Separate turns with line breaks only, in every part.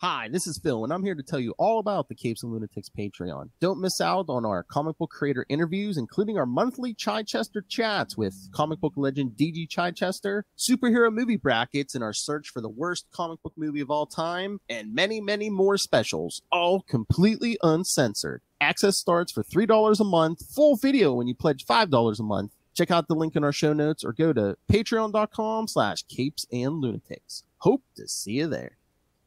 Hi, this is Phil, and I'm here to tell you all about the Capes and Lunatics Patreon. Don't miss out on our comic book creator interviews, including our monthly Chichester chats with comic book legend DG Chichester, superhero movie brackets in our search for the worst comic book movie of all time, and many, many more specials, all completely uncensored. Access starts for $3 a month, full video when you pledge $5 a month. Check out the link in our show notes or go to patreon.com/CapesandLunatics. Hope to see you there.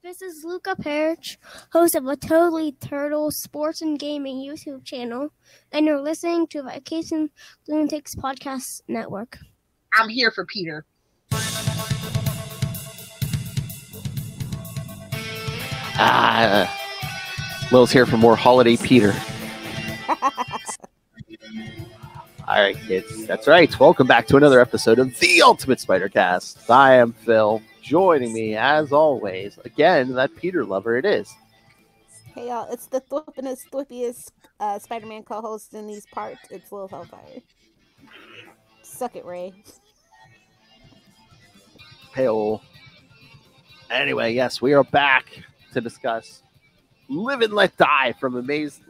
This is Luca Perich, host of a Totally Turtle sports and gaming YouTube channel, and you're listening to the Capes and Lunatics Podcast Network.
I'm here for Peter.
Lil's here for more Holiday Peter. All right, kids. That's right. Welcome back to another episode of The Ultimate Spider Cast. I am Phil. Joining me, as always, again, that Peter lover it is.
Hey, y'all. It's the thwippiest Spider-Man co-host in these parts. It's Lil Hellfire. Suck it, Ray.
Hey-o. Anyway, yes, we are back to discuss Live and Let Die from Amazing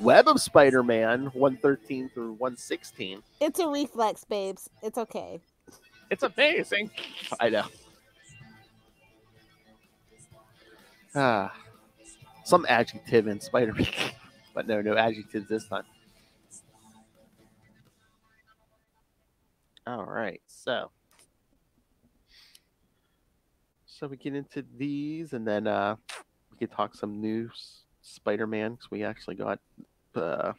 Web of Spider-Man 113 through 116.
It's a reflex, babes. It's okay.
It's amazing. I know. Some adjective in Spider-Man, but no adjectives this time. All right, so we get into these, and then we can talk some new Spider-Man because we actually got 2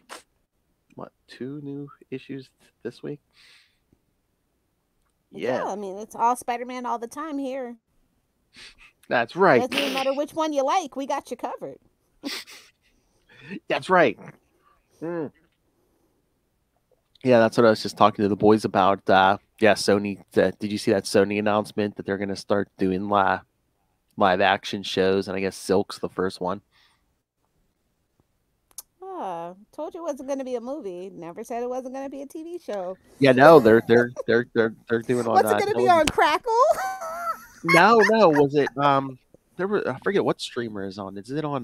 new issues this week.
Yeah, I mean it's all Spider-Man all the time here.
That's right.
Doesn't even matter which one you like. We got you covered.
That's right. Yeah, that's what I was just talking to the boys about. Sony. Did you see that Sony announcement that they're going to start doing live action shows? And I guess Silk's the first one.
Told you it wasn't going to be a movie. Never said it wasn't going to be a TV show.
Yeah, no, they're doing on.
What's it going to be on Crackle?
No. Was it I forget what streamer is on. Is it on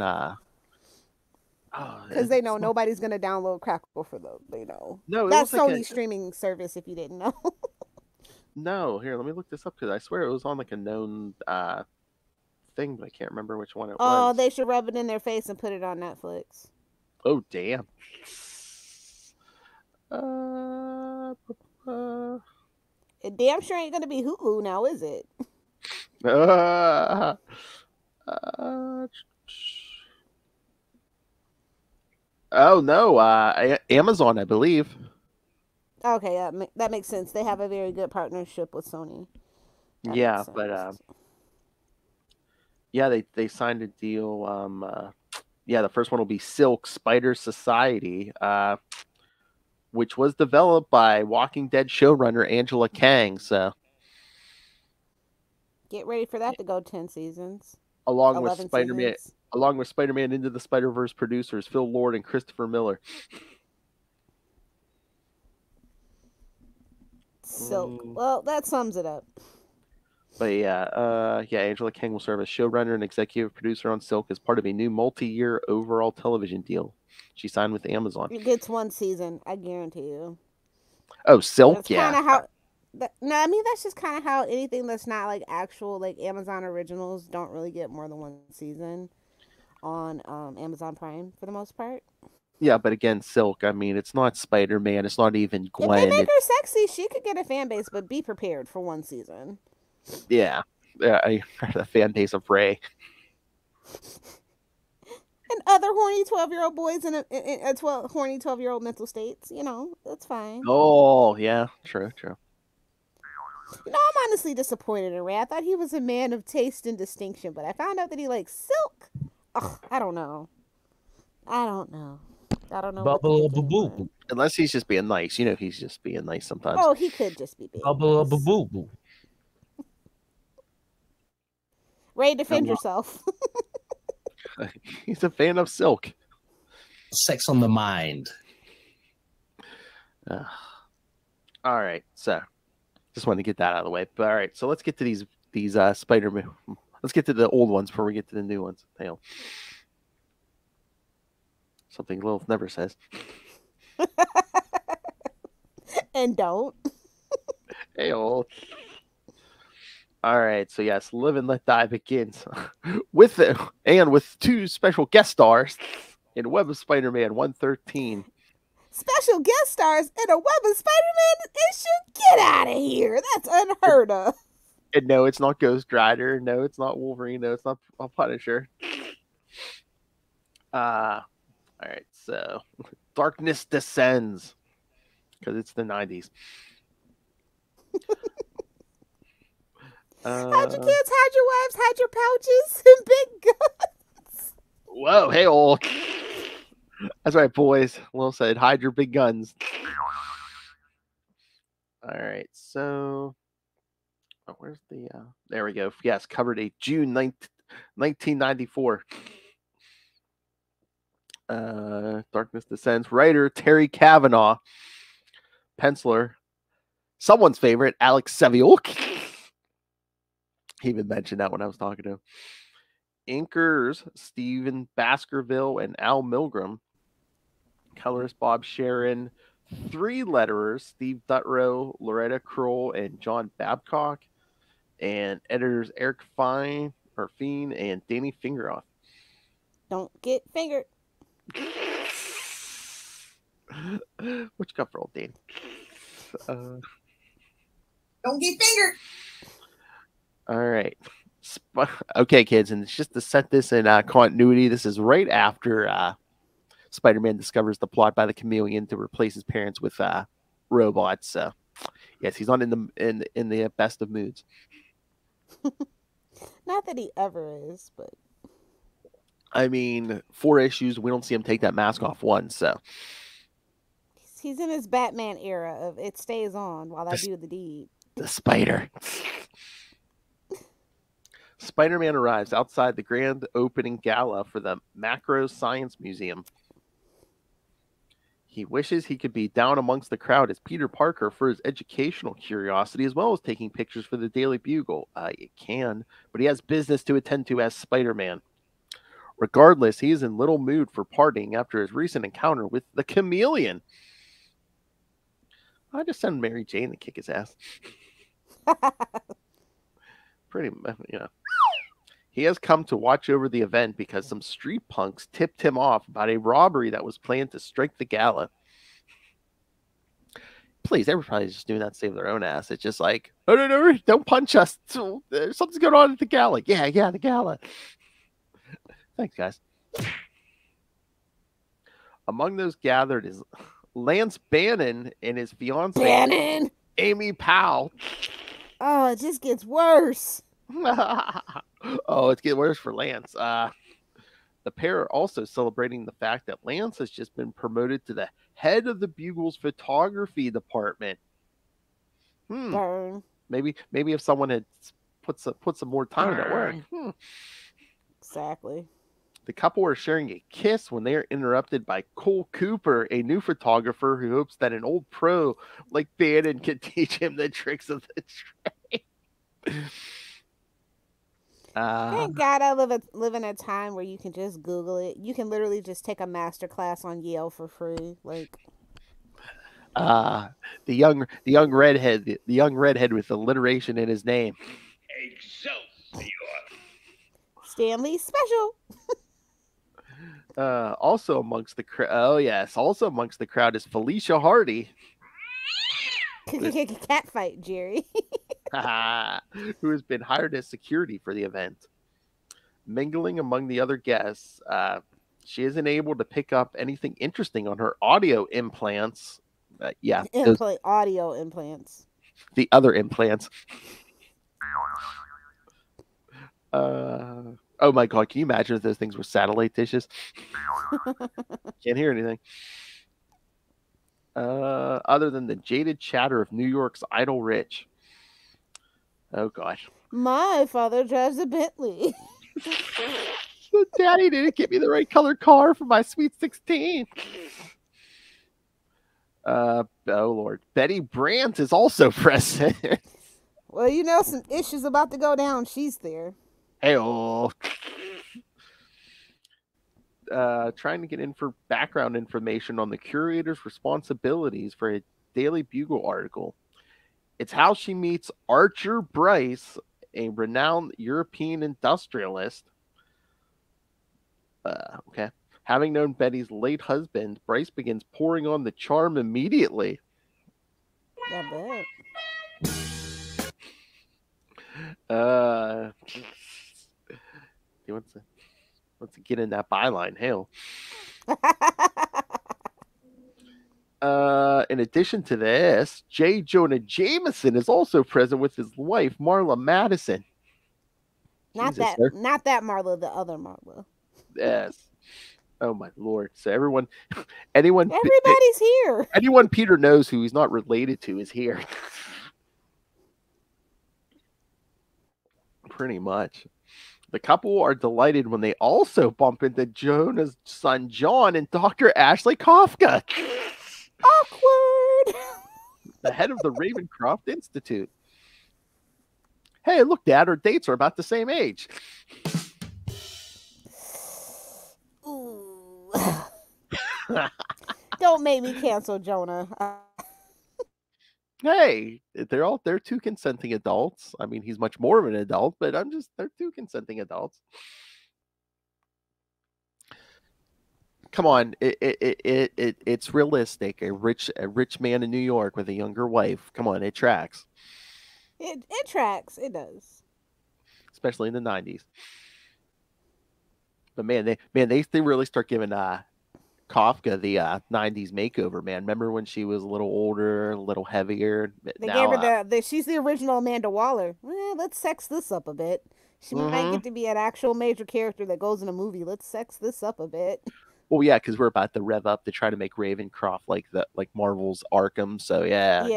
because they know nobody's gonna download Crackle for them. They know.
No,
that's Sony's streaming service. If you didn't know.
No, here, let me look this up because I swear it was on like a known thing, but I can't remember which one it was.
Oh, they should rub it in their face and put it on Netflix.
Oh damn.
It damn sure ain't gonna be Hulu now, is it?
Oh no, Amazon, I believe.
Okay, that makes sense. They have a very good partnership with Sony.
Yeah, but they signed a deal. The first one will be Silk Spider Society, which was developed by Walking Dead showrunner Angela Kang. So
get ready for that to go 10 seasons.
Along with Spider-Man Into the Spider-Verse producers Phil Lord and Christopher Miller.
Silk. Well, that sums it up.
But Angela Kang will serve as showrunner and executive producer on Silk as part of a new multi-year overall television deal she signed with Amazon.
It gets 1 season, I guarantee you.
Oh, Silk,
that's that's just kind of how anything that's not like actual like Amazon originals don't really get more than 1 season on Amazon Prime for the most part.
Yeah, but again, Silk, I mean, it's not Spider-Man, it's not even Gwen.
If they make her sexy, she could get a fan base, but be prepared for 1 season.
Yeah, I heard a fan base of Ray.
And other horny 12-year-old boys in horny 12-year-old mental states, that's fine.
Oh, yeah, true.
I'm honestly disappointed in Ray. I thought he was a man of taste and distinction, but I found out that he likes Silk. Ugh, I don't know.
Boo. Unless he's just being nice. He's just being nice sometimes.
Oh, he could just be being nice.
Boo.
Ray, defend yourself.
He's a fan of Silk.
Sex on the mind.
All right, so just wanted to get that out of the way. But all right, so let's get to these Spider-Man Let's get to the old ones before we get to the new ones. Hang on. Something Lilith never says.
And don't.
Hey, old. All right, so yes, Live and Let Die begins with two special guest stars in Web of Spider-Man 113.
Special guest stars in a Web of Spider-Man issue? Get out of here. That's unheard of.
And no, it's not Ghost Rider. No, it's not Wolverine. No, it's not Punisher. All right, so Darkness Descends because it's the 90s.
Hide your kids, hide your wives, hide your pouches, and big guns.
Whoa, hey, old. That's right, boys. Lil said, hide your big guns. All right, so where's the? There we go. Yes, cover date June 1994. Darkness Descends. Writer Terry Kavanaugh. Penciler, someone's favorite, Alex Seviuk. He even mentioned that when I was talking to him. Inkers, Stephen Baskerville and Al Milgram. Colorist, Bob Sharon. 3 letterers, Steve Dutrow, Loretta Kroll, and John Babcock. And editors Eric Fine, and Danny Fingeroff.
Don't get fingered.
What you got for old Danny?
Don't get fingered.
All right. Okay, kids, and it's just to set this in continuity. This is right after Spider-Man discovers the plot by the Chameleon to replace his parents with robots. So, yes, he's not in the best of moods.
Not that he ever is, but
I mean, 4 issues, we don't see him take that mask off once. So
he's in his Batman era of it stays on while I do the deed.
The spider. Spider-Man arrives outside the grand opening gala for the Macro Science Museum. He wishes he could be down amongst the crowd as Peter Parker for his educational curiosity, as well as taking pictures for the Daily Bugle. It can, but he has business to attend to as Spider-Man. Regardless, he is in little mood for partying after his recent encounter with the Chameleon. I just send Mary Jane to kick his ass. Pretty, you know. He has come to watch over the event because some street punks tipped him off about a robbery that was planned to strike the gala. Please, they were probably just doing that to save their own ass. It's just like, oh, no, don't punch us. Something's going on at the gala. Yeah, the gala. Thanks, guys. Among those gathered is Lance Bannon and his fiancée, Amy Powell.
Oh, it just gets worse.
Oh, it's getting worse for Lance. The pair are also celebrating the fact that Lance has just been promoted to the head of the Bugle's photography department.
Burn.
Maybe if someone had put some more time in that work.
Exactly.
The couple are sharing a kiss when they are interrupted by Cole Cooper, a new photographer who hopes that an old pro like Bannon can teach him the tricks of the trade.
Thank God I live in a time where you can just Google it. You can literally just take a master class on Yale for free. Like,
the young redhead with alliteration in his name.
Excelsior.
Stanley Special.
Also amongst the crowd is Felicia Hardy.
Cat fight, Jerry.
Who has been hired as security for the event. Mingling among the other guests, she isn't able to pick up anything interesting on her audio implants.
Audio implants.
The other implants. Oh my God, can you imagine if those things were satellite dishes? Can't hear anything. Other than the jaded chatter of New York's idle rich. Oh gosh.
My father drives a Bentley.
Daddy didn't get me the right color car for my sweet 16. Oh Lord. Betty Brant is also present.
Well, you know some issues about to go down. She's there.
Hey-oh. Trying to get in for background information on the curator's responsibilities for a Daily Bugle article. It's how she meets Archer Bryce, a renowned European industrialist. Okay. Having known Betty's late husband, Bryce begins pouring on the charm immediately.
I bet.
He wants to get in that byline. Hell. In addition to this, J. Jonah Jameson is also present with his wife, Marla Madison.
Not
Jesus,
that Marla, the other Marla.
Yes. Oh my lord. So everybody's
here.
Anyone Peter knows who he's not related to is here. Pretty much. The couple are delighted when they also bump into Jonah's son John and Dr. Ashley Kafka.
Awkward.
The head of the Ravencroft Institute. Hey, look, Dad, our dates are about the same age.
Ooh. Don't make me cancel Jonah.
Hey, they're two consenting adults. I mean, he's much more of an adult, but they're two consenting adults. Come on, it's realistic. A rich man in New York with a younger wife. Come on, it tracks.
It tracks. It does.
Especially in the 90s. But man, they really start giving Kafka the 90s makeover, man. Remember when she was a little older, a little heavier?
They gave her she's the original Amanda Waller. Let's sex this up a bit. She might get to be an actual major character that goes in a movie. Let's sex this up a bit.
Well, yeah, because we're about to rev up to try to make Ravencroft like Marvel's Arkham. So yeah.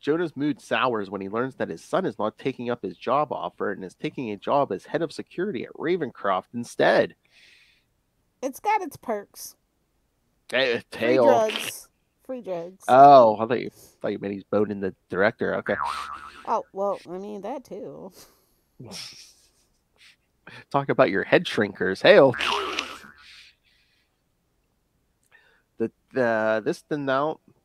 Jonah's mood sours when he learns that his son is not taking up his job offer and is taking a job as head of security at Ravencroft instead.
It's got its perks.
Free
drugs.
Oh, I thought you meant he's boning the director. Okay.
Oh, well, I mean, that too.
Talk about your head shrinkers. Hail.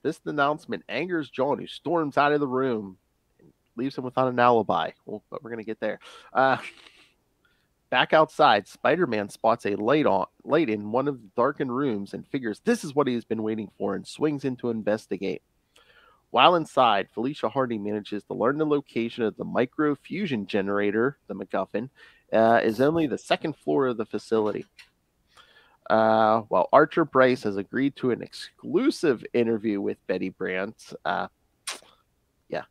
This denouncement angers John, who storms out of the room and leaves him without an alibi. Well, but we're going to get there. Back outside, Spider-Man spots a light in one of the darkened rooms and figures this is what he has been waiting for and swings in to investigate. While inside, Felicia Hardy manages to learn the location of the micro-fusion generator, the MacGuffin, is only the second floor of the facility. While Archer Bryce has agreed to an exclusive interview with Betty Brant.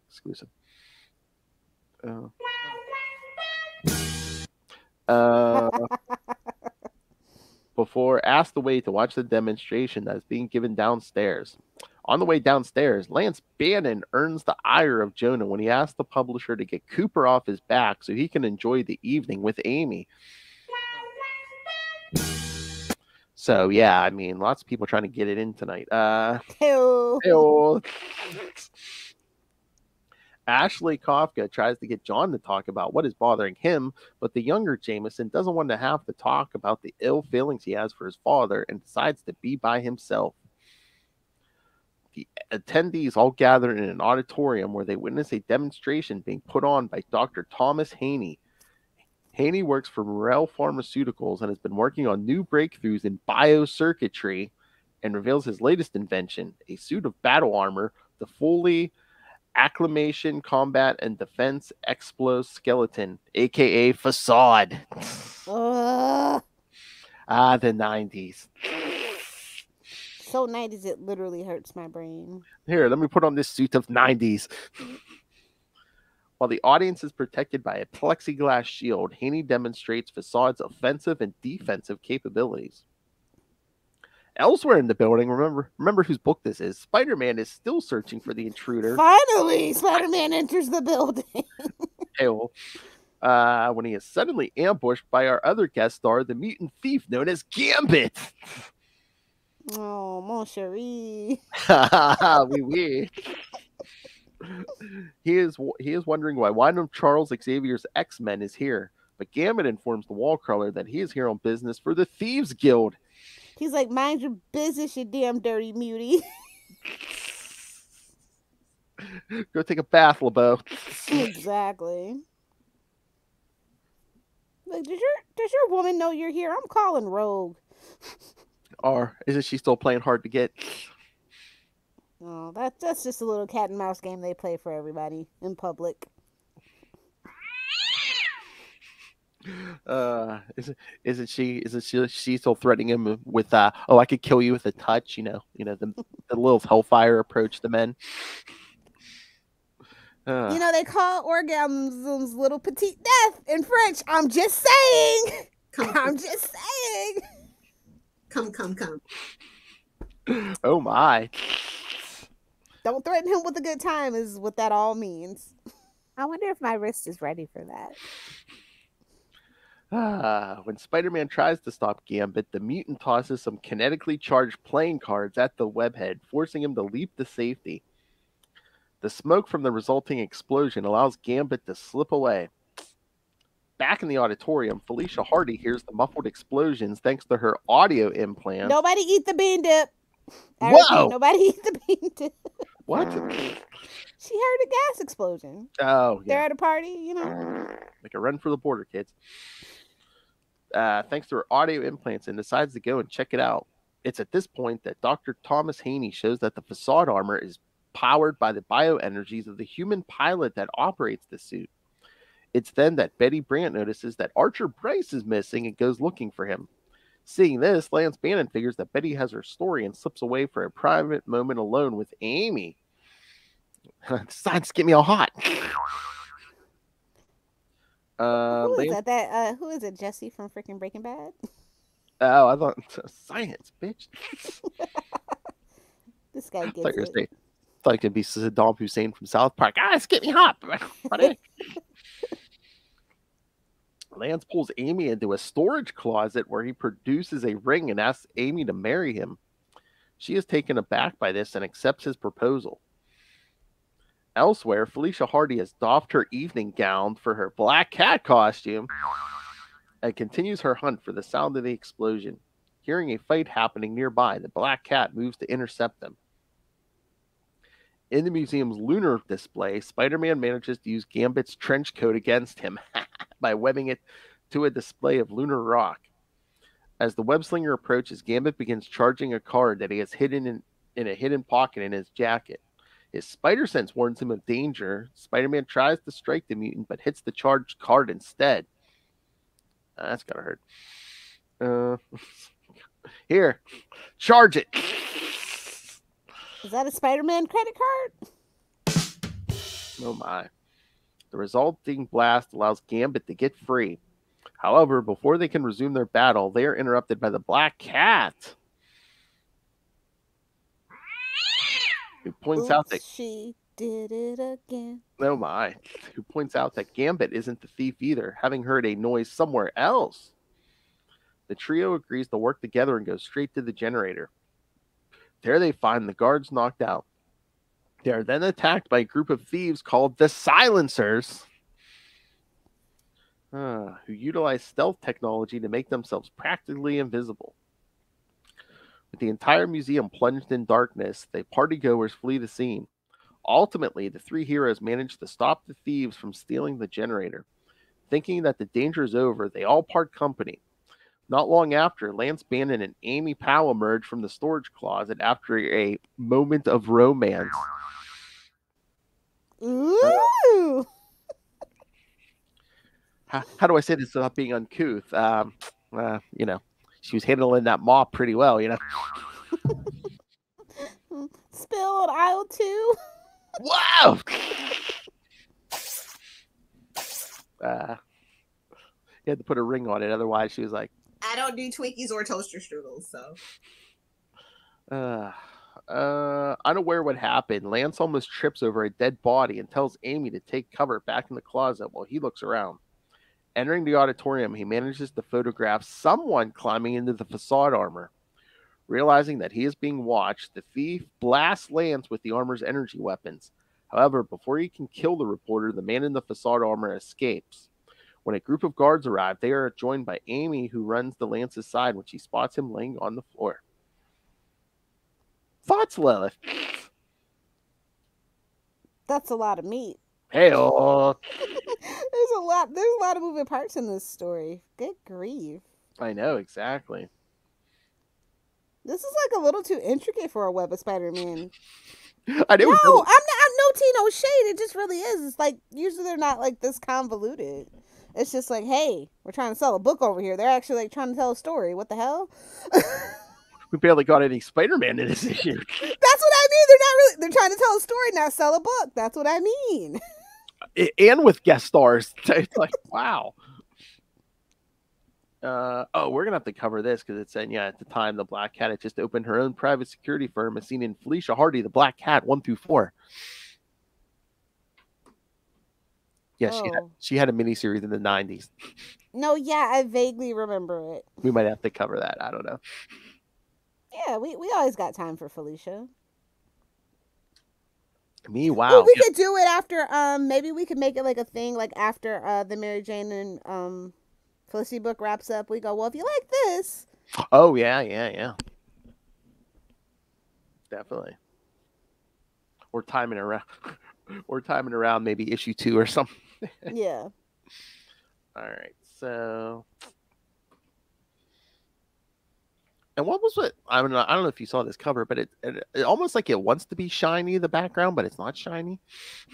Exclusive. Before asked the way to watch the demonstration that is being given downstairs. On the way downstairs, Lance Bannon earns the ire of Jonah when he asks the publisher to get Cooper off his back so he can enjoy the evening with Amy. So, yeah, I mean, lots of people trying to get it in tonight.
Ew.
Ashley Kafka tries to get John to talk about what is bothering him, but the younger Jameson doesn't want to have to talk about the ill feelings he has for his father and decides to be by himself. The attendees all gather in an auditorium where they witness a demonstration being put on by Dr. Thomas Haney. Haney works for Morel Pharmaceuticals and has been working on new breakthroughs in biocircuitry and reveals his latest invention, a suit of battle armor, the fully acclimation, combat, and defense exoskeleton, aka Facade. The 90s.
So 90s, it literally hurts my brain.
Here, let me put on this suit of 90s. While the audience is protected by a plexiglass shield, Haney demonstrates Facade's offensive and defensive capabilities. Elsewhere in the building, remember whose book this is. Spider-Man is still searching for the intruder.
Finally, Spider-Man enters the building.
When he is suddenly ambushed by our other guest star, the mutant thief known as Gambit.
Oh, mon chéri.
Oui. He is wondering why one of Charles Xavier's X-Men is here, but Gambit informs the Wallcrawler that he is here on business for the Thieves Guild.
He's like, mind your business, you damn dirty mutie.
Go take a bath, LeBeau.
Exactly. Like, does your woman know you're here? I'm calling Rogue.
Or isn't she still playing hard to get?
Oh, that's just a little cat and mouse game they play for everybody in public.
Isn't she still threatening him with I could kill you with a touch, the Lilith Hellfire approach to men.
They call orgasms little petite death in French. I'm just saying. I'm just saying.
Come.
Oh my.
Don't threaten him with a good time is what that all means. I wonder if my wrist is ready for that.
When Spider-Man tries to stop Gambit, the mutant tosses some kinetically charged playing cards at the webhead, forcing him to leap to safety. The smoke from the resulting explosion allows Gambit to slip away. Back in the auditorium, Felicia Hardy hears the muffled explosions thanks to her audio implant.
Nobody eat the bean dip.
Whoa!
Nobody eat the bean dip.
What?
She heard a gas explosion.
Oh, yeah.
They're at a party,
Make a run for the border, kids. Thanks to her audio implants, and decides to go and check it out. It's at this point that Dr. Thomas Haney shows that the facade armor is powered by the bioenergies of the human pilot that operates the suit. It's then that Betty Brant notices that Archer Bryce is missing and goes looking for him. Seeing this, Lance Bannon figures that Betty has her story and slips away for a private moment alone with Amy. Decides to get me all hot.
Who is that? Who is it? Jesse from freaking Breaking Bad?
Oh, I thought science, bitch.
This guy gets it.
Thought it could be Saddam Hussein from South Park. It's get me hot. Lance pulls Amy into a storage closet where he produces a ring and asks Amy to marry him. She is taken aback by this and accepts his proposal. Elsewhere, Felicia Hardy has doffed her evening gown for her Black Cat costume and continues her hunt for the sound of the explosion. Hearing a fight happening nearby, the Black Cat moves to intercept them. In the museum's lunar display, Spider-Man manages to use Gambit's trench coat against him by webbing it to a display of lunar rock. As the web-slinger approaches, Gambit begins charging a card that he has hidden in a hidden pocket in his jacket. His spider sense warns him of danger. Spider-Man tries to strike the mutant, but hits the charged card instead. That's gotta hurt. Here, charge it.
Is that a Spider-Man credit card?
Oh my. The resulting blast allows Gambit to get free. However, before they can resume their battle, they are interrupted by the Black Cat, who points out that
she did it again.
Oh my. Who points out that Gambit isn't the thief either, having heard a noise somewhere else. The trio agrees to work together and go straight to the generator. There they find the guards knocked out. They are then attacked by a group of thieves called the Silencers, who utilize stealth technology to make themselves practically invisible. With the entire museum plunged in darkness, the partygoers flee the scene. Ultimately, the three heroes manage to stop the thieves from stealing the generator. Thinking that the danger is over, they all part company. Not long after, Lance Bannon and Amy Powell emerge from the storage closet after a moment of romance.
Ooh!
How do I say this without being uncouth? She was handling that mop pretty well,
Spilled aisle 2.
Wow! You had to put a ring on it, otherwise she was like,
I don't do Twinkies or toaster strudels, so.
Unaware what happened, Lance almost trips over a dead body and tells Amy to take cover back in the closet while he looks around. Entering the auditorium, he manages to photograph someone climbing into the facade armor. Realizing that he is being watched, the thief blasts Lance with the armor's energy weapons. However, before he can kill the reporter, the man in the facade armor escapes. When a group of guards arrive, they are joined by Amy, who runs to Lance's side when she spots him laying on the floor. Thoughts, Lilith?
That's a lot of meat.
Hey, oh.
There's a lot of moving parts in this story. Good grief.
I know, exactly.
This is like a little too intricate for a Web of Spider-Man.
I didn't.
No, I'm no tea, no shade. It just really is. It's like usually they're not like this convoluted. It's just like, hey, we're trying to sell a book over here. They're actually like trying to tell a story. What the hell?
We barely got any Spider-Man in this issue.
That's what I mean. They're trying to tell a story, not sell a book. That's what I mean.
And with guest stars. It's like, wow. We're gonna have to cover this because it said, at the time the Black Cat had just opened her own private security firm, as seen in Felicia Hardy, the Black Cat 1-4. Yeah, she had a miniseries in the 90s.
No, yeah, I vaguely remember it.
We might have to cover that. I don't know.
Yeah, we always got time for Felicia.
Me, wow.
Well, we could do it after. Maybe we could make it like a thing, like after the Mary Jane and Felicity book wraps up. We go, well, if you like this.
Oh yeah. Definitely. Or timing around maybe issue 2 or something.
Yeah.
All right. So, and what was it? I don't know if you saw this cover, but it almost like it wants to be shiny, the background, but it's not shiny.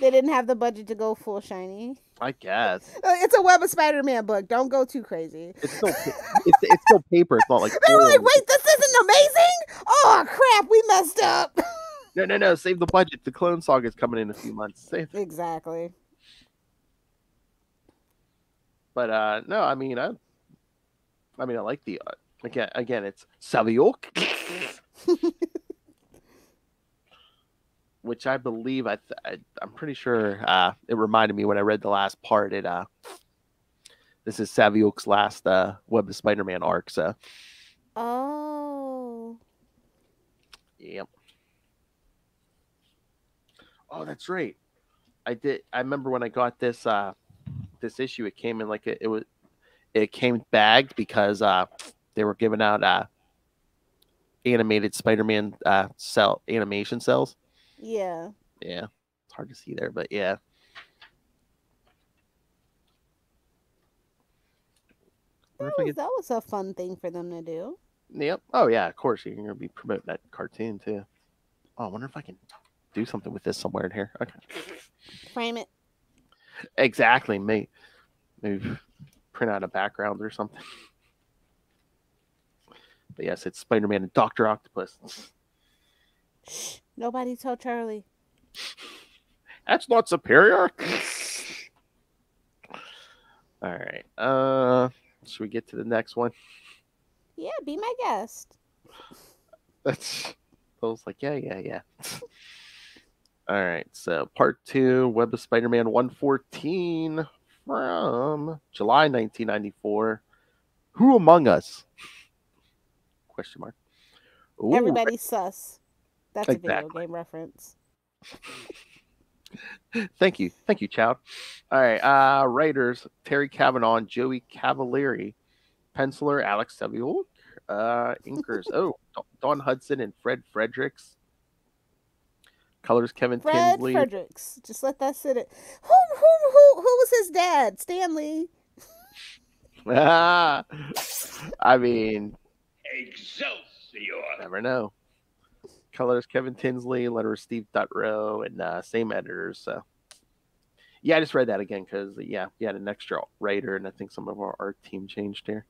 They didn't have the budget to go full shiny.
I guess
it's a Web of Spider-Man book. Don't go too crazy.
It's still paper. It's not like
they were like, wait, this isn't amazing. Oh crap, we messed up.
No. Save the budget. The Clone Saga is coming in a few months.
Exactly.
But no, I mean, I like the again, it's Saviok, which I believe I'm pretty sure it reminded me when I read the last part. This is Saviok's last Web of Spider-Man arc. So.
Oh.
Yep. Oh, that's right. I remember when I got this this issue. It came in like it came bagged because they were giving out animated Spider-Man animation cells.
Yeah.
Yeah. It's hard to see there, but yeah.
That was a fun thing for them to do.
Yep. Oh yeah, of course. You're gonna be promoting that cartoon too. Oh, I wonder if I can do something with this somewhere in here. Okay.
Frame it.
Exactly. Maybe print out a background or something. But yes, it's Spider-Man and Dr. Octopus.
Shh, nobody tell Charlie.
That's not superior. All right. Should we get to the next one?
Yeah, be my guest.
I was like, yeah. All right. So part 2, Web of Spider-Man 114 from July 1994. Who Among Us? Question mark. Ooh.
Everybody's sus. That's
exactly.
a video game reference.
Thank you, Chow. All right, writers Terry Cavanaugh and Joey Cavalieri, penciler Alex Saviuk, inkers Don Hudson and Fred Fredericks, colors Kevin Tinsley.
Fred Fredericks, just let that sit. Who was his dad? Stanley.
I mean,
Excelsior.
Never know. Colors Kevin Tinsley, letters Steve Dutrow, and same editors. So yeah, I just read that again because we had an extra writer, and I think some of our art team changed here.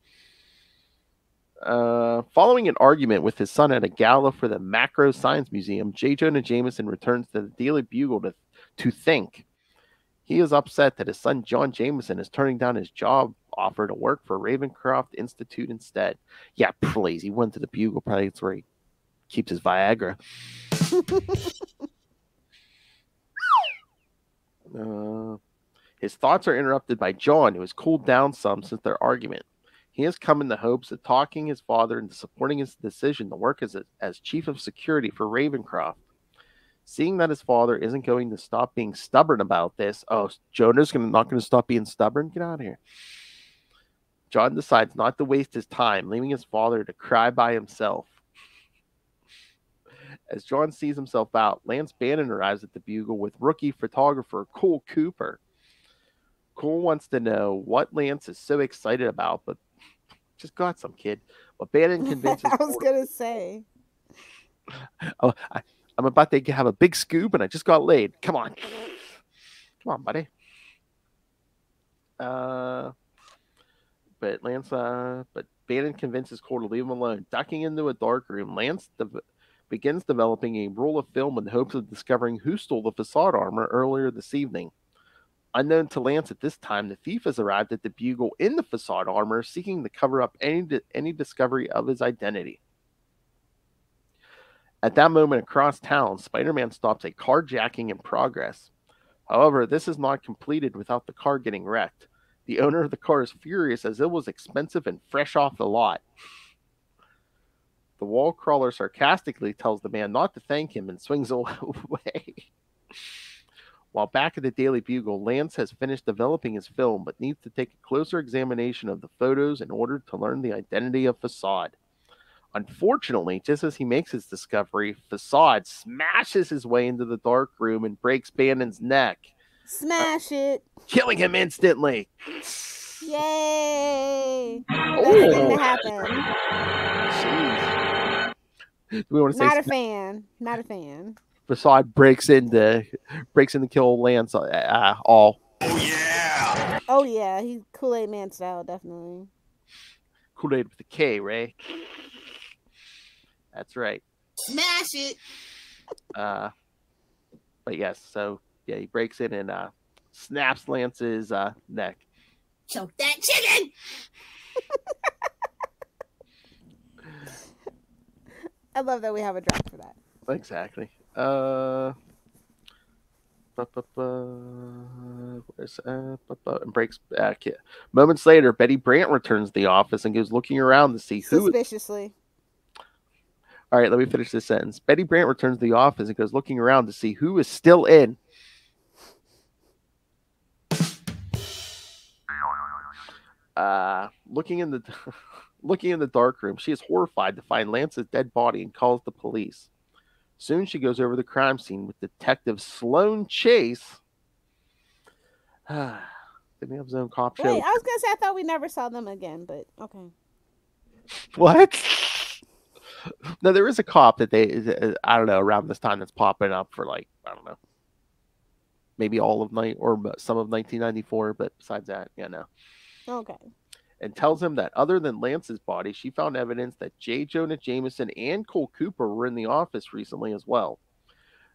Following an argument with his son at a gala for the Macro Science Museum, J. Jonah Jameson returns to the Daily Bugle to think. He is upset that his son John Jameson is turning down his job offer to work for Ravencroft Institute instead. Yeah, please. He went to the Bugle. Probably that's where he keeps his Viagra. His thoughts are interrupted by John, who has cooled down some since their argument. He has come in the hopes of talking his father into supporting his decision to work as chief of security for Ravencroft. Seeing that his father isn't going to stop being stubborn about this, Jonah's not going to stop being stubborn? Get out of here. John decides not to waste his time, leaving his father to cry by himself. As John sees himself out, Lance Bannon arrives at the Bugle with rookie photographer Cole Cooper. Cole wants to know what Lance is so excited about, but just got some kid. But Bannon convinces
I was going to say.
I'm about to have a big scoop, and I just got laid. Come on. Come on, buddy. But Bannon convinces Cole to leave him alone. Ducking into a dark room, Lance begins developing a roll of film in hopes of discovering who stole the facade armor earlier this evening. Unknown to Lance at this time, the thief has arrived at the Bugle in the facade armor, seeking to cover up any discovery of his identity. At that moment, across town, Spider-Man stops a carjacking in progress. However, this is not completed without the car getting wrecked. The owner of the car is furious as it was expensive and fresh off the lot. The wall crawler sarcastically tells the man not to thank him and swings away. While back at the Daily Bugle, Lance has finished developing his film but needs to take a closer examination of the photos in order to learn the identity of Facade. Unfortunately, just as he makes his discovery, Facade smashes his way into the dark room and breaks Bannon's neck.
Smash it.
Killing him instantly.
Yay. Best thing to happen.
Jeez. Do we want to say
Not a fan. Not a fan.
Facade breaks in to kill Lance all.
Oh yeah.
Oh yeah, he's Kool-Aid Man style, definitely.
Kool-Aid with a K, Ray. That's right.
Smash it.
But yes, so yeah, he breaks in and snaps Lance's neck.
Choke that chicken.
I love that we have a drop for that.
Exactly. And breaks back. Yeah. Moments later, Betty Brant returns to the office and goes looking around to see who.
Suspiciously.
All right, let me finish this sentence. Betty Brant returns to the office and goes looking around to see who is still in. Looking in the dark room, she is horrified to find Lance's dead body and calls the police. Soon she goes over the crime scene with Detective Sloan Chase. Didn't he have his own cop show?
Wait, I was gonna say I thought we never saw them again, but okay.
What? No, there is a cop that I don't know, around this time that's popping up for like, I don't know, maybe all of night or some of 1994, but besides that, yeah, no.
Okay.
And tells him that other than Lance's body, she found evidence that J. Jonah Jameson and Cole Cooper were in the office recently as well.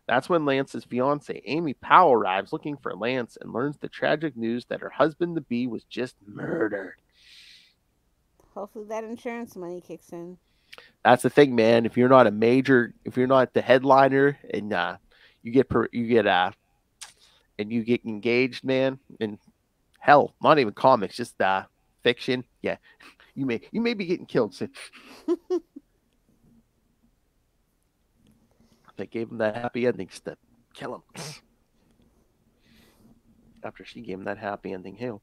That's when Lance's fiancée, Amy Powell, arrives looking for Lance and learns the tragic news that her husband-to-be was just murdered.
Hopefully that insurance money kicks in.
That's the thing, man. If you're not the headliner and you get engaged, man, and hell, not even comics, just fiction, yeah, you may be getting killed soon. They gave him that happy ending to kill him. After she gave him that happy ending, hell.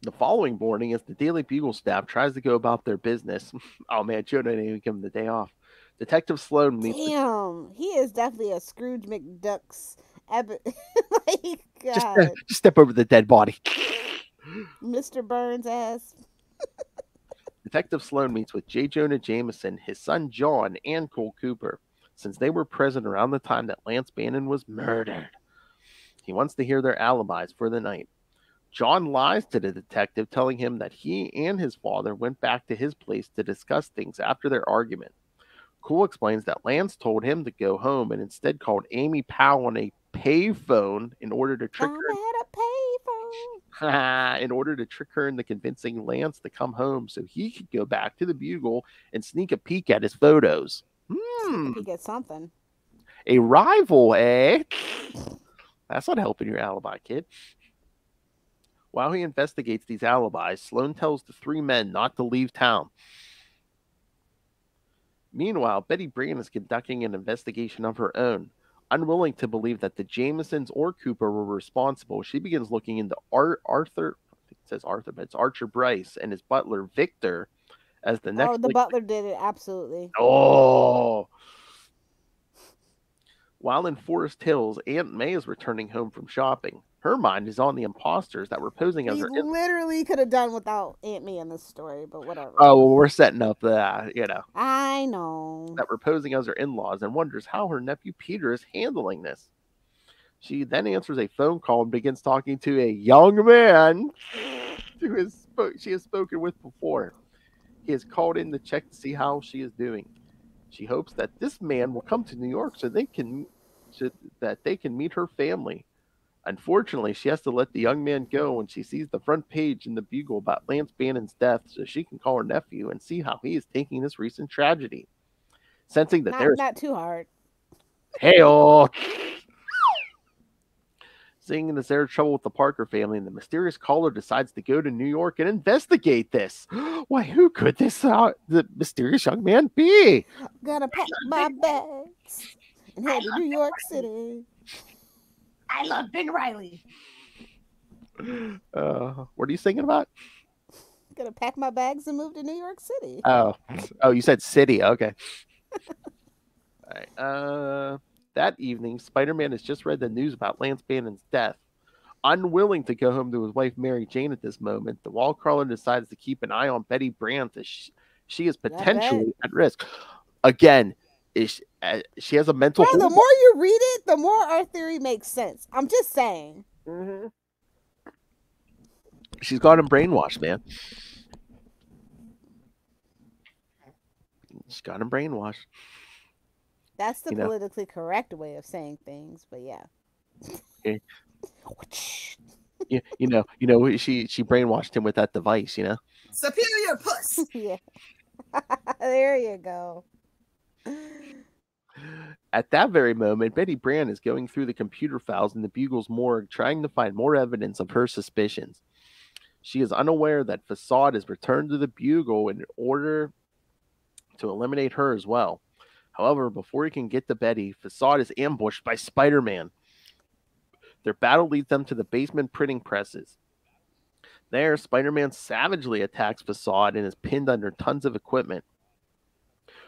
The following morning, as the Daily Bugle staff tries to go about their business, oh man, Jonah didn't even give him the day off. Detective Sloan meets.
Damn, he is definitely a Scrooge McDuck's. Like, God.
Just step over the dead body.
Mr. Burns ass.
Detective Sloan meets with J. Jonah Jameson, his son John, and Cole Cooper, since they were present around the time that Lance Bannon was murdered. He wants to hear their alibis for the night. John lies to the detective, telling him that he and his father went back to his place to discuss things after their argument. Cole explains that Lance told him to go home and instead called Amy Powell on a payphone in order to trick her. In order to trick her into convincing Lance to come home so he could go back to the Bugle and sneak a peek at his photos.
He gets something.
A rival, eh? That's not helping your alibi, kid. While he investigates these alibis, Sloan tells the three men not to leave town. Meanwhile, Betty Brand is conducting an investigation of her own. Unwilling to believe that the Jamesons or Cooper were responsible, she begins looking into Arthur, I think it says Arthur, but it's Archer Bryce and his butler, Victor, as the next...
Oh, the butler did it, absolutely.
Oh! While in Forest Hills, Aunt May is returning home from shopping. Her mind is on the imposters that were posing as
We
her...
literally could have done without Aunt May in this story, but whatever.
Oh, well, we're setting up the,
I know.
that were posing as her in-laws and wonders how her nephew Peter is handling this. She then answers a phone call and begins talking to a young man who she has spoken with before. He has called in to check to see how she is doing. She hopes that this man will come to New York so they can meet her family. Unfortunately, she has to let the young man go when she sees the front page in the Bugle about Lance Bannon's death so she can call her nephew and see how he is taking this recent tragedy. Sensing that there's...
Not too hard.
Hey-oh! Seeing that there's trouble with the Parker family, and the mysterious caller decides to go to New York and investigate this. Why, who could the mysterious young man be?
Gonna pack my bags and head to New York City.
I love Ben Riley.
What are you singing about?
Gonna pack my bags and move to New York City.
Oh, you said city. Okay. All right. That evening, Spider-Man has just read the news about Lance Bannon's death. Unwilling to go home to his wife Mary Jane at this moment, the wall crawler decides to keep an eye on Betty Brandt as she is potentially at risk. Again, she has a mental...
Bro, the more you read it, the more our theory makes sense. I'm just saying.
Mm-hmm. She's got him brainwashed, man. She's got him brainwashed.
That's the politically correct way of saying things, but yeah.
Okay. She brainwashed him with that device,
Superior puss.
Yeah. There you go.
At that very moment, Betty Brand is going through the computer files in the Bugle's morgue, trying to find more evidence of her suspicions. She is unaware that Facade has returned to the Bugle in order to eliminate her as well. However, before he can get to Betty, Facade is ambushed by Spider-Man. Their battle leads them to the basement printing presses. There, Spider-Man savagely attacks Facade and is pinned under tons of equipment.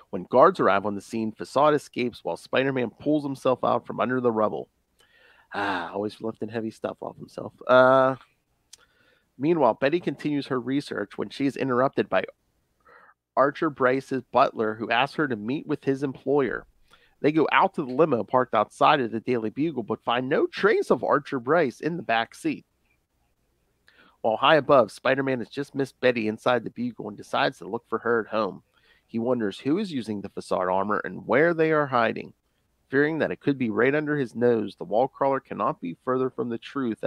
When guards arrive on the scene, Facade escapes while Spider-Man pulls himself out from under the rubble. Always lifting heavy stuff off himself. Meanwhile, Betty continues her research when she is interrupted by Archer Bryce's butler, who asks her to meet with his employer. They go out to the limo parked outside of the Daily Bugle, but find no trace of Archer Bryce in the back seat. While high above, Spider-Man has just missed Betty inside the Bugle and decides to look for her at home. He wonders who is using the Facade armor and where they are hiding. Fearing that it could be right under his nose, the wall crawler cannot be further from the truth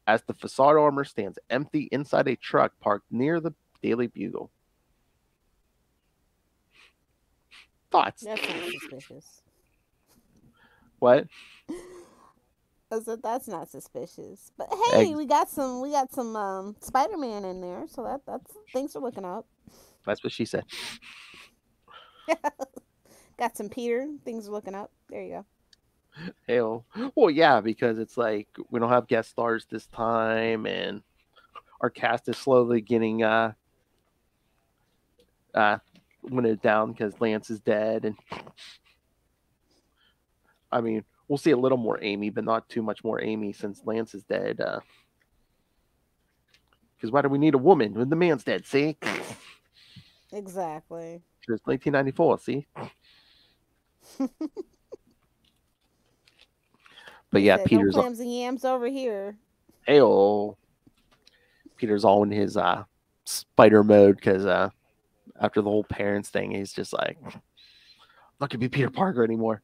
as the Facade armor stands empty inside a truck parked near the Daily Bugle. Thoughts?
That's not suspicious.
What?
I said that's not suspicious. But hey, we got some Spider-Man in there, so that's things are looking up.
That's what she said.
Got some Peter, things are looking up. There you go.
Hell, well, yeah, because it's like we don't have guest stars this time, and our cast is slowly getting winnowed down because Lance is dead, and I mean, we'll see a little more Amy, but not too much more Amy since Lance is dead. Because why do we need a woman when the man's dead? See,
exactly.
It's 1994. See. But yeah,
said,
Peter's
no clams and yams over here.
Heyo. Peter's all in his spider mode because after the whole parents thing, he's just like, I'm not gonna be Peter Parker anymore.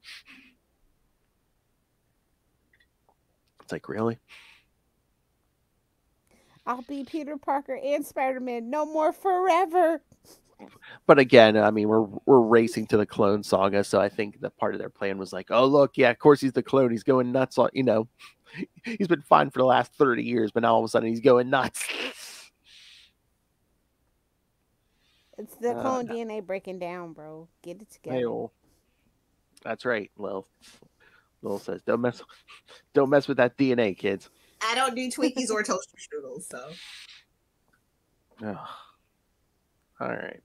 It's like, really?
I'll be Peter Parker and Spider-Man no more forever.
But again, I mean, we're racing to the clone saga, so I think that part of their plan was like, oh look, yeah, of course he's the clone. He's going nuts on, he's been fine for the last 30 years, but now all of a sudden he's going nuts.
It's the clone DNA breaking down, bro. Get it together.
Hey, that's right, Lil. Lil says, don't mess with that DNA, kids.
I don't do Twinkies or toaster strudels, so.
All right.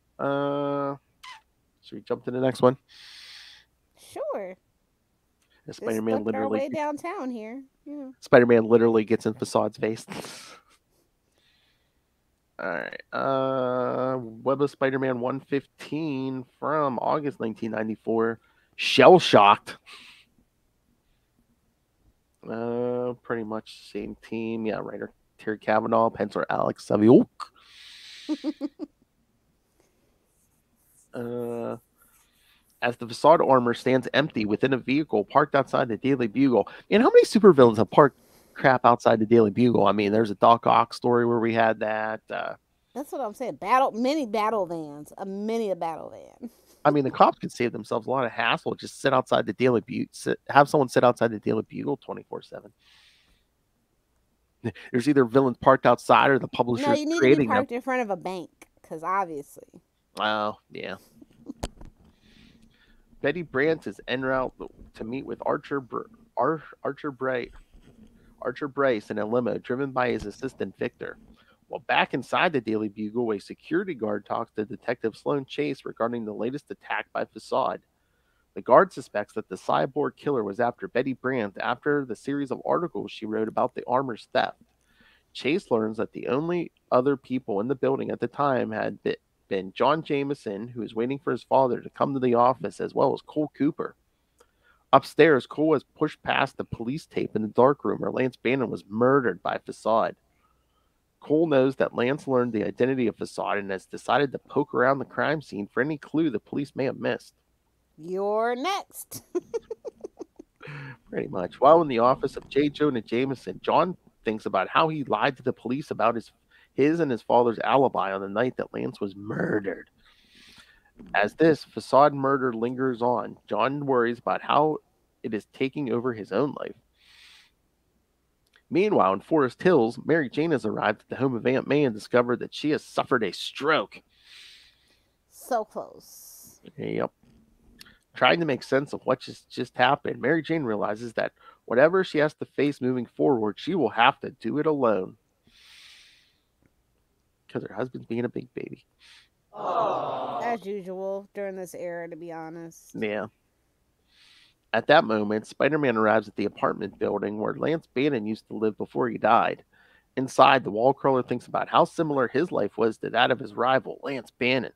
Should we jump to the next one?
Sure.
Spider-Man
our way
literally
downtown here. Yeah.
Spider-Man literally gets in Facade's face. All right. Web of Spider-Man 115 from August 1994. Shell shocked. Pretty much same team. Yeah, writer Terry Cavanaugh, penciler Alex Saviuk. As the facade armor stands empty within a vehicle parked outside the Daily Bugle. And how many supervillains have parked crap outside the Daily Bugle? I mean, there's a Doc Ock story where we had that.
That's what I'm saying. Mini battle vans. A battle van.
I mean, the cops could save themselves a lot of hassle. Just sit outside the Daily Bugle. Have someone sit outside the Daily Bugle 24/7. There's either villains parked outside or the publisher.
No, you need to be parked in front of a bank, because obviously.
Oh, yeah. Betty Brandt is en route to meet with Archer Bryce in a limo driven by his assistant Victor. While back inside the Daily Bugle, a security guard talks to Detective Sloan Chase regarding the latest attack by Facade. The guard suspects that the cyborg killer was after Betty Brandt after the series of articles she wrote about the armor's theft. Chase learns that the only other people in the building at the time had been John Jameson, who is waiting for his father to come to the office, as well as Cole Cooper. Upstairs, Cole has pushed past the police tape in the darkroom where Lance Bannon was murdered by Facade. Cole knows that Lance learned the identity of Facade and has decided to poke around the crime scene for any clue the police may have missed.
You're next.
Pretty much. While in the office of J. Jonah Jameson, John thinks about how he lied to the police about his and his father's alibi on the night that Lance was murdered. As this Facade murder lingers on, John worries about how it is taking over his own life. Meanwhile, in Forest Hills, Mary Jane has arrived at the home of Aunt May and discovered that she has suffered a stroke.
So close.
Yep. Trying to make sense of what just happened, Mary Jane realizes that whatever she has to face moving forward, she will have to do it alone. Because her husband's being a big baby.
As usual during this era, to be honest.
Yeah. At that moment, Spider-Man arrives at the apartment building where Lance Bannon used to live before he died. Inside, the wall crawler thinks about how similar his life was to that of his rival, Lance Bannon.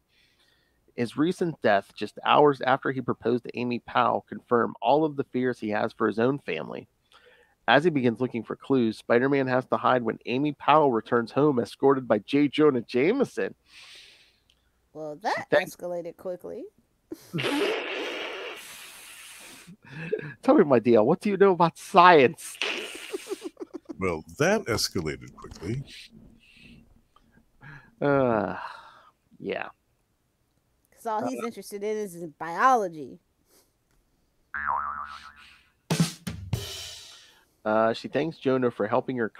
His recent death, just hours after he proposed to Amy Powell, confirmed all of the fears he has for his own family. As he begins looking for clues, Spider-Man has to hide when Amy Powell returns home, escorted by J. Jonah Jameson.
Well, that escalated quickly.
Tell me, my deal, what do you know about science?
Well, that escalated quickly.
Yeah.
Because all he's interested in is biology.
She thanks Jonah for helping her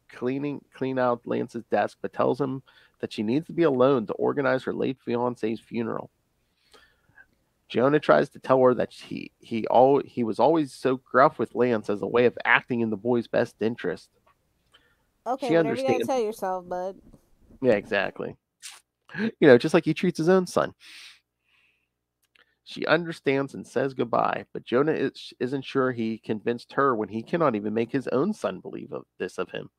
clean out Lance's desk, but tells him that she needs to be alone to organize her late fiance's funeral. Jonah tries to tell her that he was always so gruff with Lance as a way of acting in the boy's best interest.
Okay, whatever you gotta tell yourself, bud.
Yeah, exactly. You know, just like he treats his own son. She understands and says goodbye, but Jonah isn't sure he convinced her when he cannot even make his own son believe of him.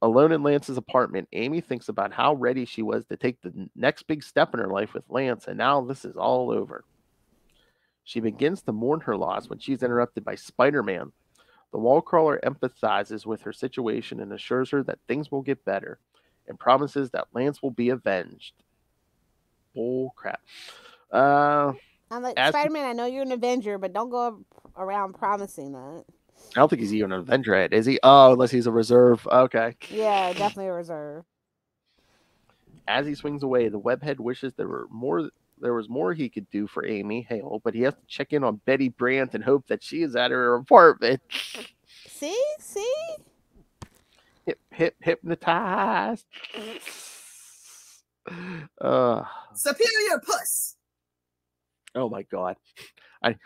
Alone in Lance's apartment, Amy thinks about how ready she was to take the next big step in her life with Lance, and now this is all over. She begins to mourn her loss when she's interrupted by Spider-Man. The wall crawler empathizes with her situation and assures her that things will get better, and promises that Lance will be avenged. Bull crap.
I'm like, Spider-Man, I know you're an Avenger, but don't go around promising that.
I don't think he's even an Avenger yet, is he? Oh, unless he's a reserve. Okay.
Yeah, definitely a reserve.
As he swings away, the webhead wishes there was more he could do for Amy Hale, but he has to check in on Betty Brandt and hope that she is at her apartment.
See?
Hypnotized.
Superior puss.
Oh my god.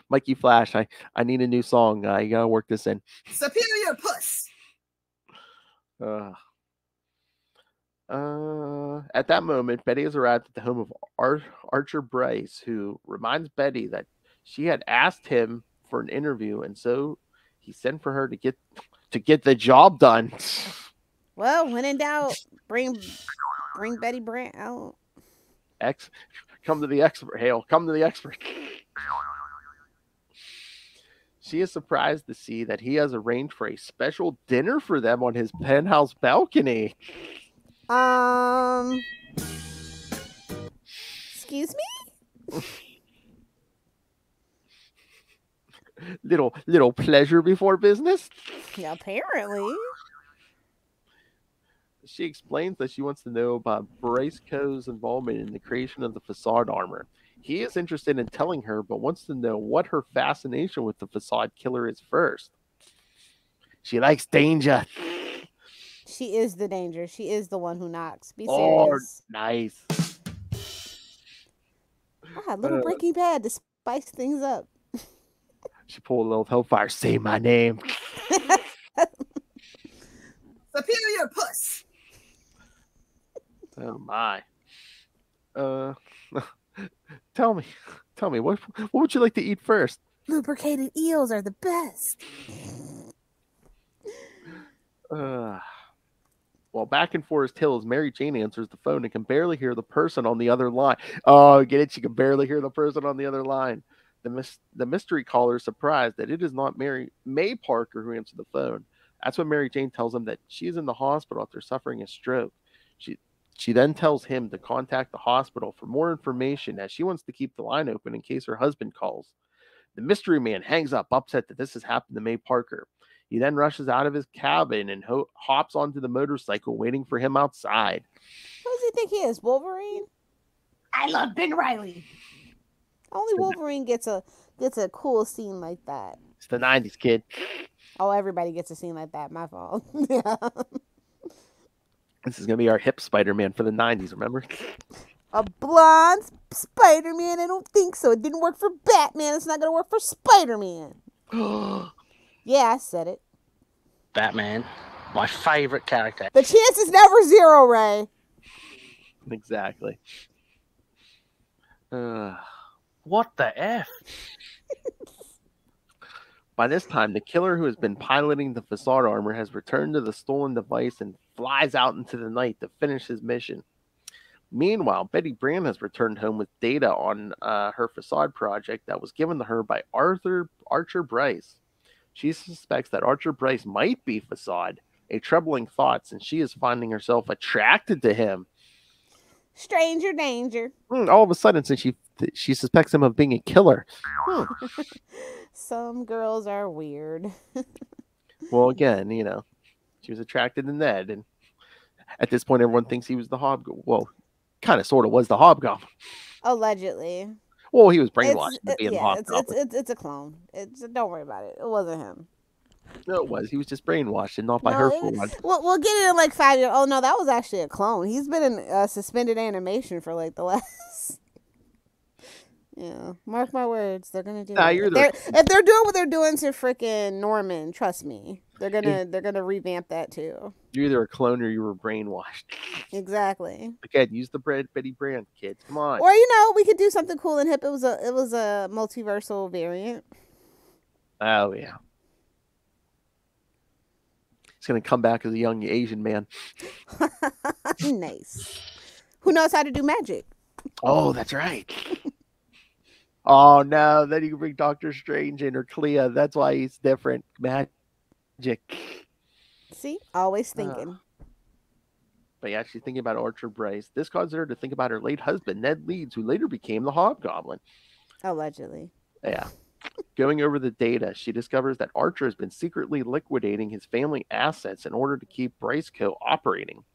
Mikey Flash, I need a new song. You gotta work this in.
Superior puss.
At that moment, Betty has arrived at the home of Archer Bryce, who reminds Betty that she had asked him for an interview, and so he sent for her to get the job done.
Well, when in doubt, bring Betty Brant out.
Come to the expert, Hale. Come to the expert. She is surprised to see that he has arranged for a special dinner for them on his penthouse balcony.
Excuse me?
Little pleasure before business?
Yeah, apparently.
She explains that she wants to know about Bryce Coe's involvement in the creation of the facade armor. He is interested in telling her, but wants to know what her fascination with the facade killer is first. She likes danger.
She is the danger. She is the one who knocks. Be serious.
Nice.
Little Breaking Bad to spice things up.
She pulled a little Hellfire. Say my name.
Superior puss.
Oh my. Tell me, what would you like to eat first?
Lubricated eels are the best.
While back in Forest Hills, Mary Jane answers the phone and can barely hear the person on the other line. Oh, get it? She can barely hear the person on the other line. The mystery caller is surprised that it is not May Parker who answered the phone. That's when Mary Jane tells him that she is in the hospital after suffering a stroke. She then tells him to contact the hospital for more information, as she wants to keep the line open in case her husband calls. The mystery man hangs up, upset that this has happened to May Parker. He then rushes out of his cabin and hops onto the motorcycle, waiting for him outside.
Who does he think he is, Wolverine?
I love Ben Riley.
Only Wolverine gets a cool scene like that.
It's the 90s, kid.
Oh, everybody gets a scene like that. My fault. Yeah.
This is going to be our hip Spider-Man for the 90s, remember?
A blonde Spider-Man? I don't think so. It didn't work for Batman. It's not going to work for Spider-Man. Yeah, I said it.
Batman, my favorite character.
The chance is never zero, Ray.
Exactly.
What the F?
By this time, the killer who has been piloting the facade armor has returned to the stolen device and flies out into the night to finish his mission. Meanwhile, Betty Brand has returned home with data on her facade project that was given to her by Archer Bryce. She suspects that Archer Bryce might be facade, a troubling thought since she is finding herself attracted to him.
Stranger danger.
All of a sudden, since she suspects him of being a killer.
Some girls are weird.
Well, again, she was attracted to Ned, and at this point, everyone thinks he was the Hobgoblin. Well, kind of, sort of was the Hobgoblin.
Allegedly.
Well, he was brainwashed into being the Hobgoblin.
It's a clone. Don't worry about it. It wasn't him.
No, it was. He was just brainwashed, and not by her for one.
We'll get it in like 5 years. Oh no, that was actually a clone. He's been in suspended animation for like the last. Yeah, mark my words. They're gonna do. If they're doing what they're doing to freaking Norman, trust me, they're gonna revamp that too.
You're either a clone or you were brainwashed.
Exactly.
Again, use the Betty Brand, kids. Come on.
Or we could do something cool and hip. It was a multiversal variant.
Oh yeah. He's gonna come back as a young Asian man.
Nice. Who knows how to do magic?
Oh, that's right. Oh no, then you can bring Doctor Strange in or Clea. That's why he's different. Magic.
See? Always thinking.
But yeah, she's thinking about Archer Bryce. This caused her to think about her late husband, Ned Leeds, who later became the Hobgoblin.
Allegedly.
Yeah. Going over the data, she discovers that Archer has been secretly liquidating his family assets in order to keep Bryce Co. operating.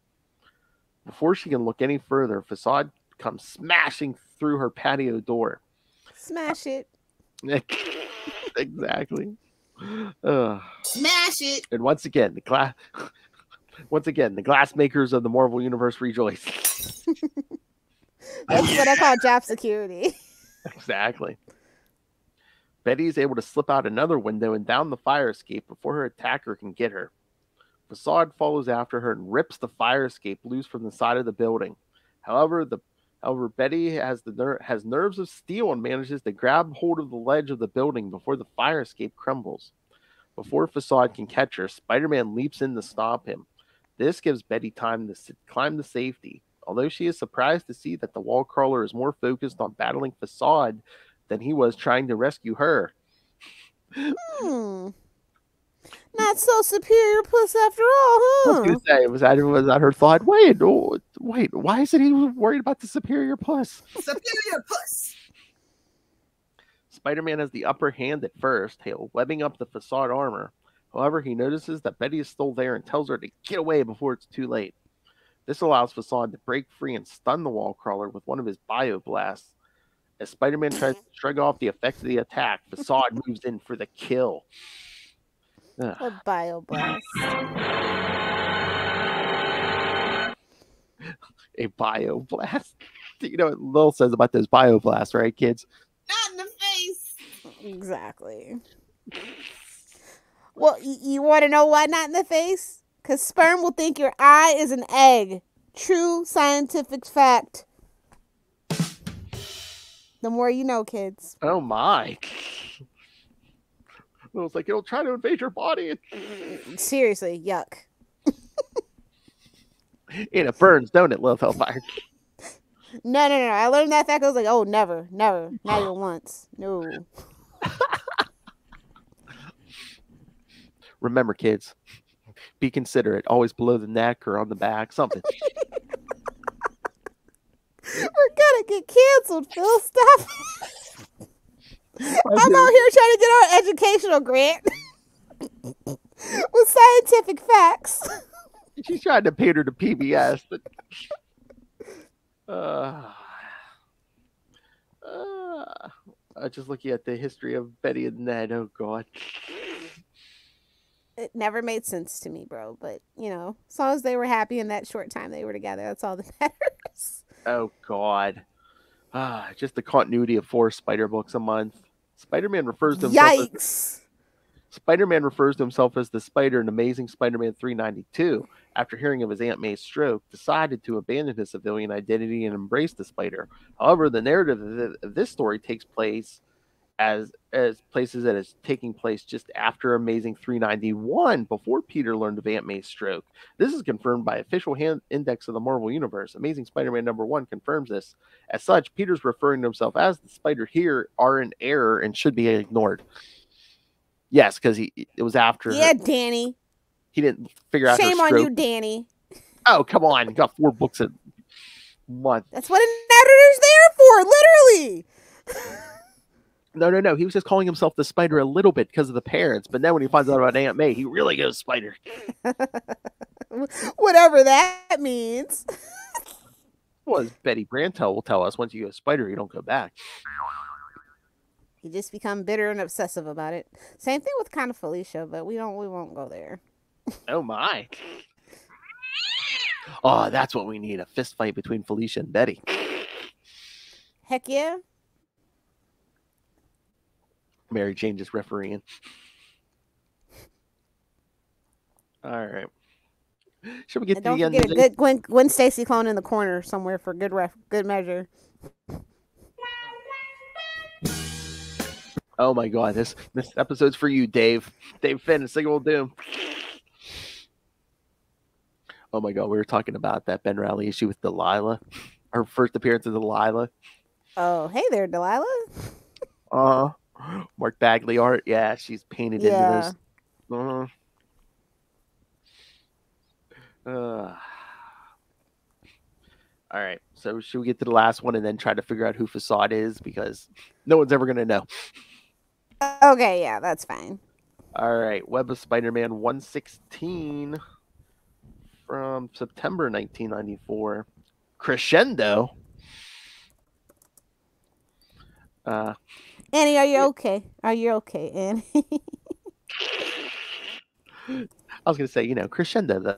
Before she can look any further, Facade comes smashing through her patio door.
Smash it.
Exactly.
Smash it.
And once again, the glass makers of the Marvel Universe rejoice.
That's what I call job security.
Exactly. Betty is able to slip out another window and down the fire escape before her attacker can get her. Facade follows after her and rips the fire escape loose from the side of the building. However, Betty has nerves of steel and manages to grab hold of the ledge of the building before the fire escape crumbles. Before Facade can catch her, Spider-Man leaps in to stop him. This gives Betty time to climb to safety, although she is surprised to see that the wall crawler is more focused on battling Facade than he was trying to rescue her.
Not so superior puss after all, huh?
I was going to say, was that her thought? Wait, why isn't he worried about the superior puss?
Superior puss!
Spider-Man has the upper hand at first, webbing up the Facade armor. However, he notices that Betty is still there and tells her to get away before it's too late. This allows Facade to break free and stun the wall crawler with one of his bioblasts. As Spider-Man tries to shrug off the effect of the attack, Facade moves in for the kill.
A bioblast.
A bioblast? You know what Lil says about those bioblasts, right, kids?
Not in the face!
Exactly. Well, you want to know why not in the face? Because sperm will think your eye is an egg. True scientific fact. The more you know, kids.
Oh my. It was like, it'll try to invade your body.
Seriously, yuck.
And it burns, don't it, Love Hellfire?
No. I learned that fact. I was like, oh, never. Not even once. No.
Remember, kids, be considerate. Always below the neck or on the back, something.
We're gonna get canceled, Phil. Stop. I'm out here trying to get our educational grant with scientific facts.
She's trying to paint her to PBS, but just looking at the history of Betty and Ned. Oh God,
it never made sense to me, bro. But you know, as long as they were happy in that short time they were together, that's all that matters.
Oh God, just the continuity of 4 Spider books a month. Spider-Man refers to himself as the Spider in Amazing Spider-Man 392. After hearing of his Aunt May's stroke, decided to abandon his civilian identity and embrace the Spider. However, the narrative of this story takes place as places that is taking place just after Amazing 391, before Peter learned of Aunt May's stroke. This is confirmed by official index of the Marvel Universe. Amazing Spider-Man #1 confirms this. As such, Peter's referring to himself as the Spider here are in error and should be ignored. Yes, because it was after.
Yeah, Danny.
He didn't figure out.
Shame on you, Danny.
Oh, come on! You got 4 books a month.
That's what an editor's there for, literally.
No. He was just calling himself the Spider a little bit because of the parents. But then when he finds out about Aunt May, he really goes Spider.
Whatever that means.
Well, as Betty Brantel will tell us, once you go Spider, you don't go back.
You just become bitter and obsessive about it. Same thing with kind of Felicia, but we won't go there.
Oh my. Oh, that's what we need. A fist fight between Felicia and Betty.
Heck yeah.
Mary Jane just refereeing. All right. Should we get to the end?
Don't forget a good Gwen Stacy clone in the corner somewhere for good measure.
Oh my God, this episode's for you, Dave. Dave Finn, Signal Doom. Oh my God, we were talking about that Ben Reilly issue with Delilah. Her first appearance of Delilah.
Oh, hey there, Delilah.
Mark Bagley art. Yeah, she's painted into this. All right, so should we get to the last one and then try to figure out who Facade is? Because no one's ever going to know.
Okay, yeah, that's fine.
All right, Web of Spider-Man 116 from September 1994. Crescendo.
Annie, are you okay? Are you okay, Annie?
I was going to say, Crescendo.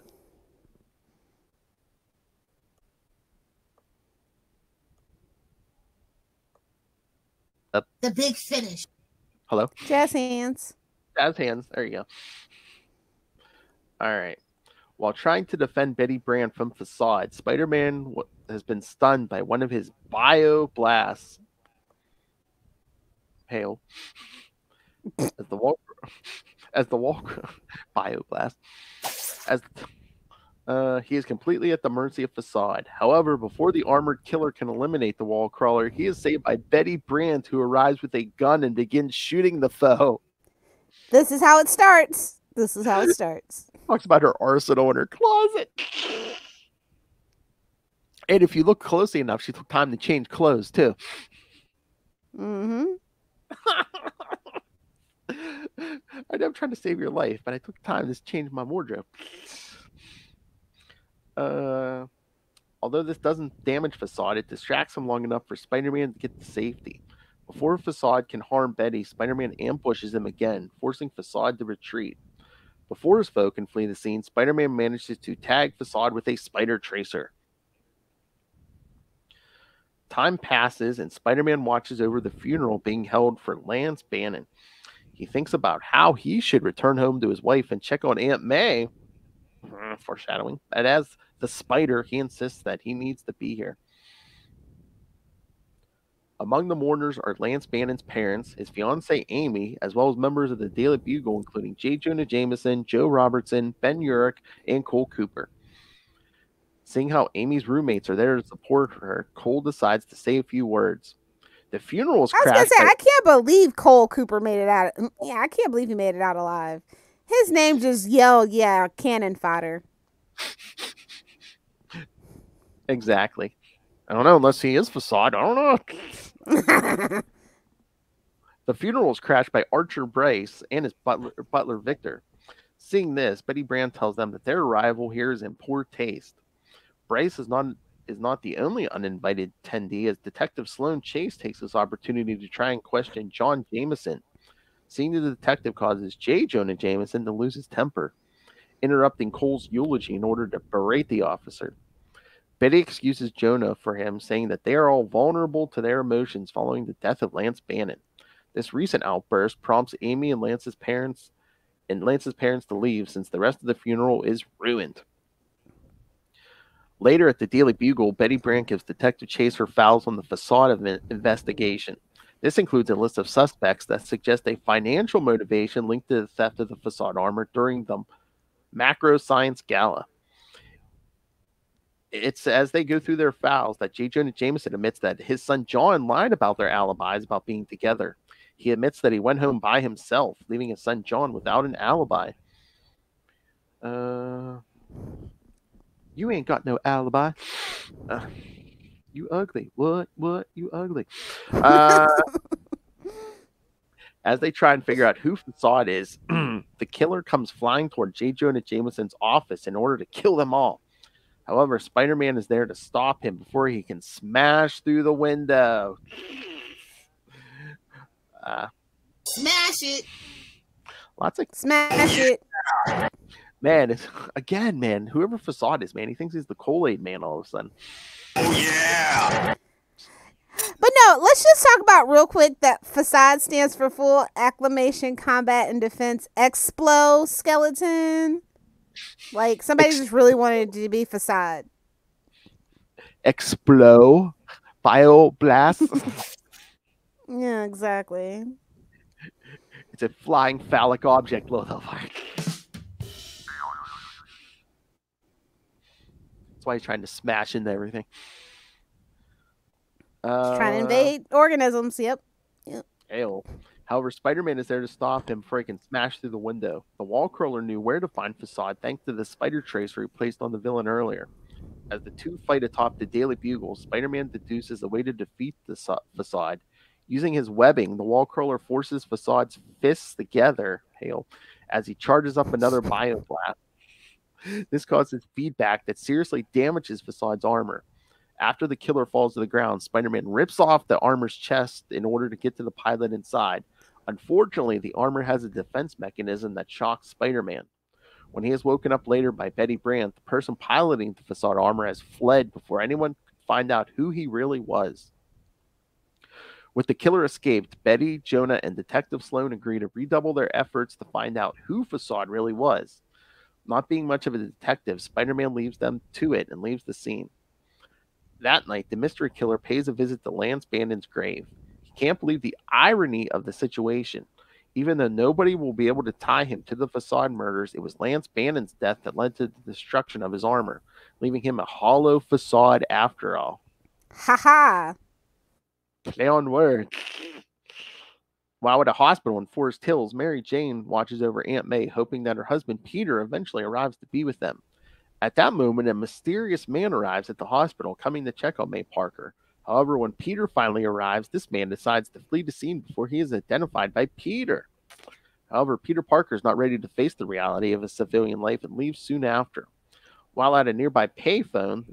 The big finish.
Hello?
Jazz hands.
Jazz hands. There you go. All right. While trying to defend Betty Brant from Facade, Spider-Man has been stunned by one of his bio blasts. Hail. As the wall bioblast. He is completely at the mercy of Facade. However, before the armored killer can eliminate the wall crawler, he is saved by Betty Brant, who arrives with a gun and begins shooting the foe.
This is how it starts. This is how it starts.
Talks about her arsenal in her closet. And if you look closely enough, she took time to change clothes, too.
Mm-hmm.
I know I'm trying to save your life, but I took time to change my wardrobe. Although this doesn't damage Facade, it distracts him long enough for Spider-Man to get to safety. Before Facade can harm Betty, Spider-Man ambushes him again, forcing Facade to retreat. Before his foe can flee the scene, Spider-Man manages to tag Facade with a spider tracer. Time passes, and Spider-Man watches over the funeral being held for Lance Bannon. He thinks about how he should return home to his wife and check on Aunt May. Foreshadowing. And as the Spider, he insists that he needs to be here. Among the mourners are Lance Bannon's parents, his fiancée Amy, as well as members of the Daily Bugle, including J. Jonah Jameson, Joe Robertson, Ben Urich, and Cole Cooper. Seeing how Amy's roommates are there to support her, Cole decides to say a few words. The funeral is crashed.
I was gonna say, I can't believe Cole Cooper made it out. Yeah, I can't believe he made it out alive. His name just yelled, yeah, cannon fodder.
Exactly. I don't know, unless he is Facade. I don't know. The funeral is crashed by Archer Bryce and his butler Victor. Seeing this, Betty Brant tells them that their arrival here is in poor taste. Bryce is not the only uninvited attendee, as Detective Sloan Chase takes this opportunity to try and question John Jameson. Seeing the detective causes J. Jonah Jameson to lose his temper, interrupting Cole's eulogy in order to berate the officer. Betty excuses Jonah for him, saying that they are all vulnerable to their emotions following the death of Lance Bannon. This recent outburst prompts Amy and Lance's parents to leave, since the rest of the funeral is ruined. Later at the Daily Bugle, Betty Brant gives Detective Chase her files on the Facade investigation. This includes a list of suspects that suggest a financial motivation linked to the theft of the Facade armor during the Macro Science Gala. It's as they go through their files that J. Jonah Jameson admits that his son John lied about their alibis about being together. He admits that he went home by himself, leaving his son John without an alibi. You ain't got no alibi. You ugly. What? You ugly. As they try and figure out who Facade is, the killer comes flying toward J. Jonah Jameson's office in order to kill them all. However, Spider-Man is there to stop him before he can smash through the window.
Smash it.
Smash it.
Man, man, whoever Facade is, man, he thinks he's the Kool-Aid man all of a sudden.
Oh, yeah.
But no, let's just talk about real quick that Facade stands for Full Acclamation Combat and Defense Explo Skeleton. Like, somebody just really wanted it to be Facade.
Explo. Bioblast.
Yeah, exactly.
It's a flying phallic object. That's why he's trying to smash into everything.
Trying to invade organisms. Yep.
Hail. However, Spider-Man is there to stop him before he can smash through the window. The wall crawler knew where to find Facade thanks to the spider tracer he placed on the villain earlier. As the two fight atop the Daily Bugle, Spider-Man deduces a way to defeat the Facade. Using his webbing, the wall crawler forces Facade's fists together, as he charges up another bioblast. This causes feedback that seriously damages Facade's armor. After the killer falls to the ground, Spider-Man rips off the armor's chest in order to get to the pilot inside. Unfortunately, the armor has a defense mechanism that shocks Spider-Man. When he is woken up later by Betty Brant, the person piloting the Facade armor has fled before anyone could find out who he really was. With the killer escaped, Betty, Jonah, and Detective Sloan agree to redouble their efforts to find out who Facade really was. Not being much of a detective, Spider-Man leaves them to it and leaves the scene. That night, the mystery killer pays a visit to Lance Bannon's grave. He can't believe the irony of the situation. Even though nobody will be able to tie him to the Facade murders, it was Lance Bannon's death that led to the destruction of his armor, leaving him a hollow facade after all.
Ha ha!
Play on words. While at a hospital in Forest Hills, Mary Jane watches over Aunt May, hoping that her husband Peter eventually arrives to be with them. At that moment, a mysterious man arrives at the hospital, coming to check on May Parker. However, when Peter finally arrives, this man decides to flee the scene before he is identified by Peter. However, Peter Parker is not ready to face the reality of his civilian life and leaves soon after. While at a nearby payphone,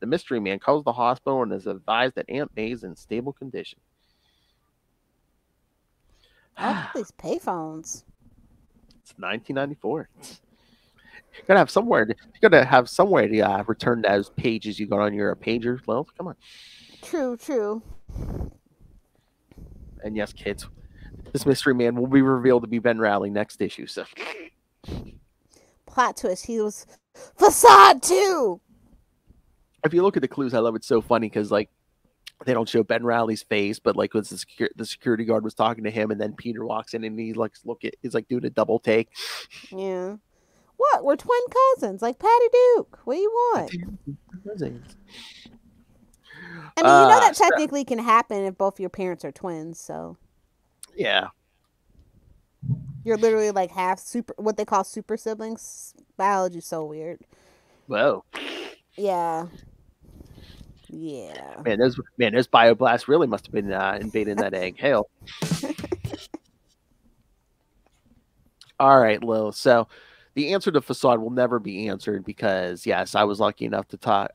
the mystery man calls the hospital and is advised that Aunt May is in stable condition.
All these payphones.
It's 1994. You gotta have somewhere. You gotta have somewhere to return those pages you got on your pager. Well, come on.
True.
And yes, kids, this mystery man will be revealed to be Ben Rowley next issue. So,
plot twist: he was Facade too.
If you look at the clues, I love it. So funny because like they don't show Ben Rowley's face, but like was the security guard was talking to him, and then Peter walks in and he's like he's like doing a double take.
Yeah. What? We're twin cousins, like Patty Duke. What do you want? I mean, you know that technically can happen if both your parents are twins. So.
Yeah.
You're literally like half super, what they call super siblings. Biology's so weird.
Whoa.
Yeah.
Man, those bioblasts really must have been invading that egg. Hell. All right, Lil. So the answer to Facade will never be answered because, yes, I was lucky enough to talk.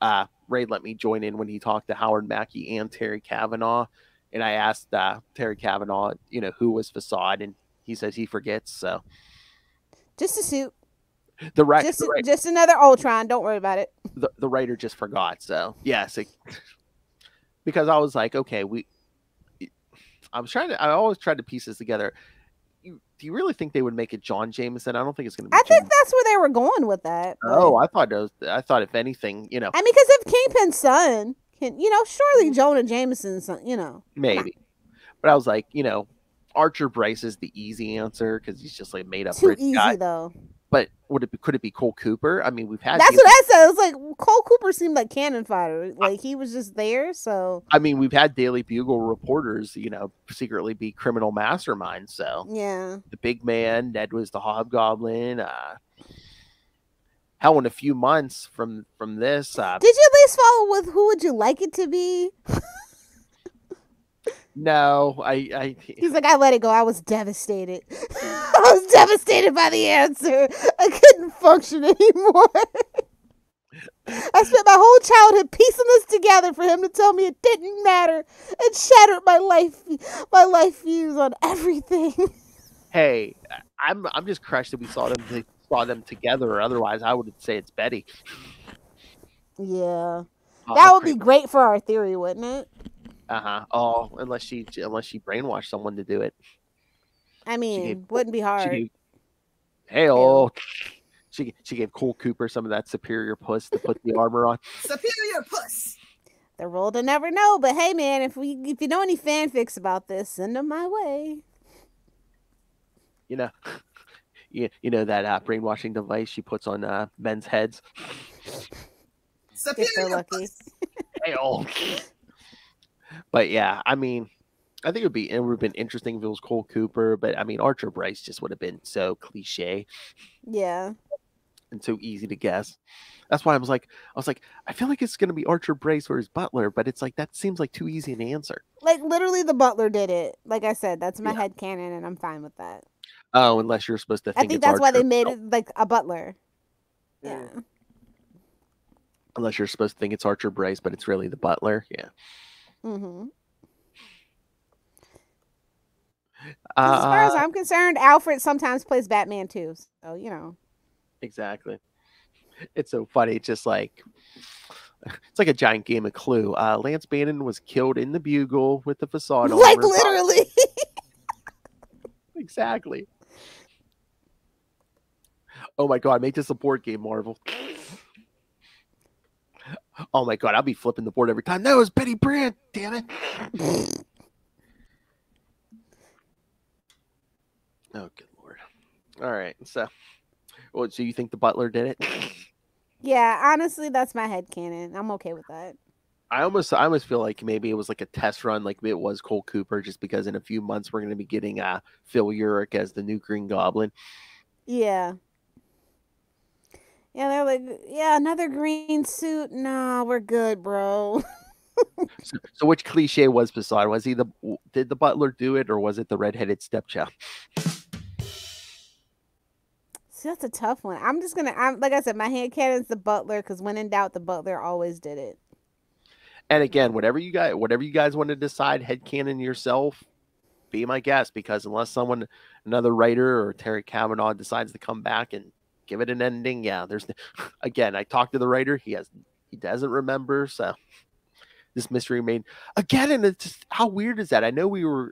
Ray let me join in when he talked to Howard Mackey and Terry Kavanaugh. And I asked Terry Kavanaugh, who was Facade, and he says he forgets. So
just a suit.
Just
another Ultron. Don't worry about it.
The writer just forgot. So yes, because I was like, okay, I always tried to piece this together. Do you really think they would make it John Jameson? I don't think it's going to be.
I think that's where they were going with that. But...
Oh, I thought if anything,
I mean, because if Kingpin's son can, surely Jonah Jameson's son,
maybe. But I was like, Archer Bryce is the easy answer because he's just like made up.
Too easy guy. Though.
But could it be Cole Cooper? I mean, we've had.
That's what I said. It was like Cole Cooper seemed like cannon fodder. Like he was just there. So
I mean, we've had Daily Bugle reporters, secretly be criminal masterminds. So
yeah,
the big man, Ned was the Hobgoblin. Hell, in a few months from this,
did you at least follow with who would you like it to be?
No,
He's like, I let it go. I was devastated. I was devastated by the answer. I couldn't function anymore. I spent my whole childhood piecing this together for him to tell me it didn't matter and shattered my life views on everything.
Hey, I'm just crushed that we saw them together. Or otherwise, I would say it's Betty.
Yeah, that would be great for our theory, wouldn't it?
Oh, unless she brainwashed someone to do it.
I mean, wouldn't be hard.
She gave Cole Cooper some of that superior puss to put the armor on.
Superior puss.
The world will never know. But hey, man, if you know any fanfics about this, send them my way.
You know that brainwashing device she puts on men's heads.
If they're lucky.
But yeah, I mean, I think it would have been interesting if it was Cole Cooper, but I mean, Archer Bryce just would have been so cliche.
Yeah.
And so easy to guess. That's why I was like, I feel like it's going to be Archer Bryce or his butler, but it's like, that seems like too easy an answer.
Like, literally the butler did it. Like I said, that's my headcanon, and I'm fine with that.
Oh, unless you're supposed to think
I think that's why they made it like a butler. Yeah.
Unless you're supposed to think it's Archer Bryce, but it's really the butler. Yeah.
Mm-hmm. As far as I'm concerned, Alfred sometimes plays Batman too. So,
Exactly. It's so funny. It's just like It's like a giant game of Clue. Lance Bannon was killed in the Bugle with the facade armor.
Like literally.
Exactly. Oh my god, make this a board game, Marvel. Oh my god, I'll be flipping the board every time. That was Betty Brant, damn it. Oh, good lord. All right, so you think the Butler did it?
Yeah, honestly, that's my headcanon. I'm okay with that.
I almost feel like maybe it was like a test run, like it was Cole Cooper, just because in a few months we're going to be getting Phil Urich as the new Green Goblin.
Yeah. Yeah, they're like, yeah, another green suit. Nah, we're good, bro.
So which cliche was Facade? Was he did the Butler do it, or was it the redheaded stepchild?
See, that's a tough one. I'm like I said, my headcanon's the Butler, because when in doubt, the Butler always did it.
And again, whatever you guys want to decide, headcanon yourself, be my guest, because unless another writer or Terry Kavanaugh decides to come back and give it an ending, yeah, again, I talked to the writer, he doesn't remember, so this mystery remained again. And it's just, how weird is that? I know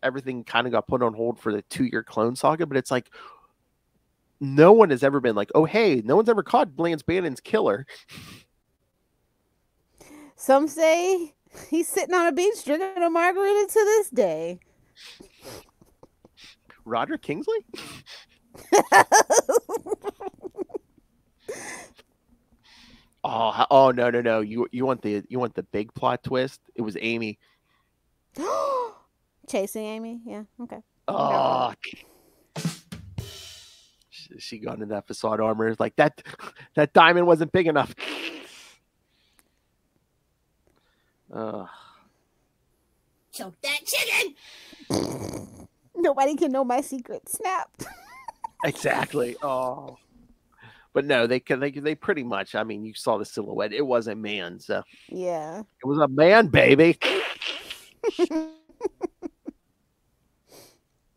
everything kind of got put on hold for the 2-year Clone Saga, but it's like no one has ever been like, oh hey, no one's ever caught Lance Bannon's killer.
Some say he's sitting on a beach drinking a margarita to this day.
Roderick Kingsley? Oh no. You want the big plot twist? It was Amy.
Chasing Amy? Yeah, okay.
Oh, she got in that facade armor. Like that diamond wasn't big enough.
Choke that chicken.
Nobody can know my secret. Snap.
Exactly. Oh, but no, they pretty much. I mean, you saw the silhouette. It was a man. So
yeah,
it was a man, baby.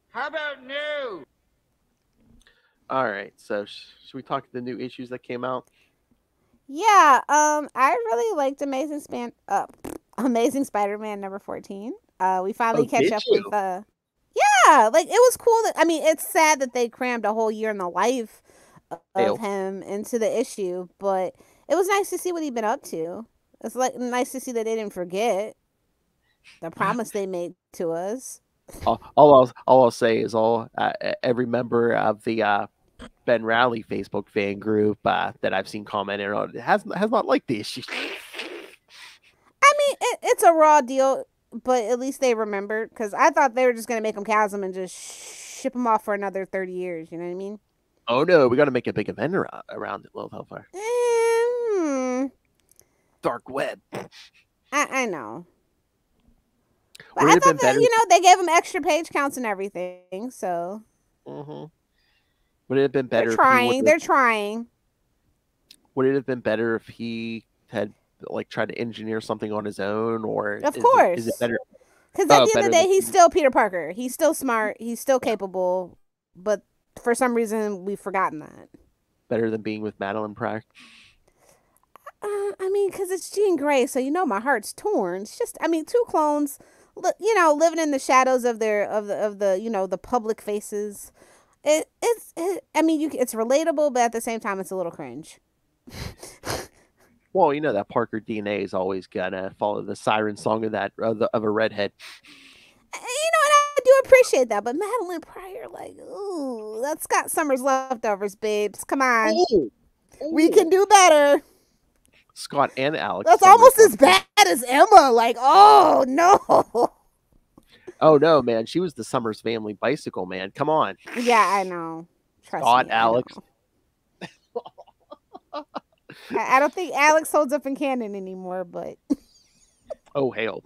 How about new?
All right. So should we talk the new issues that came out?
Yeah. I really liked Amazing Spider-Man number 14. We finally catch up with. Yeah, like it was cool. It's sad that they crammed a whole year in the life of him into the issue, but it was nice to see what he'd been up to. It's like nice to see that they didn't forget the promise they made to us.
All I'll say is every member of the Ben Rally Facebook fan group that I've seen commenting on has not liked the issue.
It's a raw deal, but at least they remembered, because I thought they were just going to make him chasm and just ship him off for another 30 years. You know what I mean?
Oh no, we got to make a big event around it, Lilith Hellfire. Dark web.
I know. But I thought that, they gave him extra page counts and everything, so.
Mm-hmm. Would it have been better?
They're trying.
Would it have been better if he had tried to engineer something on his own, or
of course?
Is it better?
Because at the end of the day, he's still Peter Parker. He's still smart. He's still capable. But for some reason, we've forgotten that.
Better than being with Madeline Pryor.
Because it's Jean Grey, so my heart's torn. It's just, two clones, living in the shadows of the public faces. It's relatable, but at the same time, it's a little cringe.
Well, that Parker DNA is always gonna follow the siren song of a redhead.
And I do appreciate that, but Madeline Pryor, ooh, that's Scott Summers' leftovers, babes. Come on, we can do better.
Scott and Alex.
That's
Summers
almost as bad as Emma. Oh no. Oh
no, man, she was the Summers family bicycle, man. Come on.
Yeah, I know.
Scott, Alex.
I don't think Alex holds up in canon anymore, but.
Oh, hell.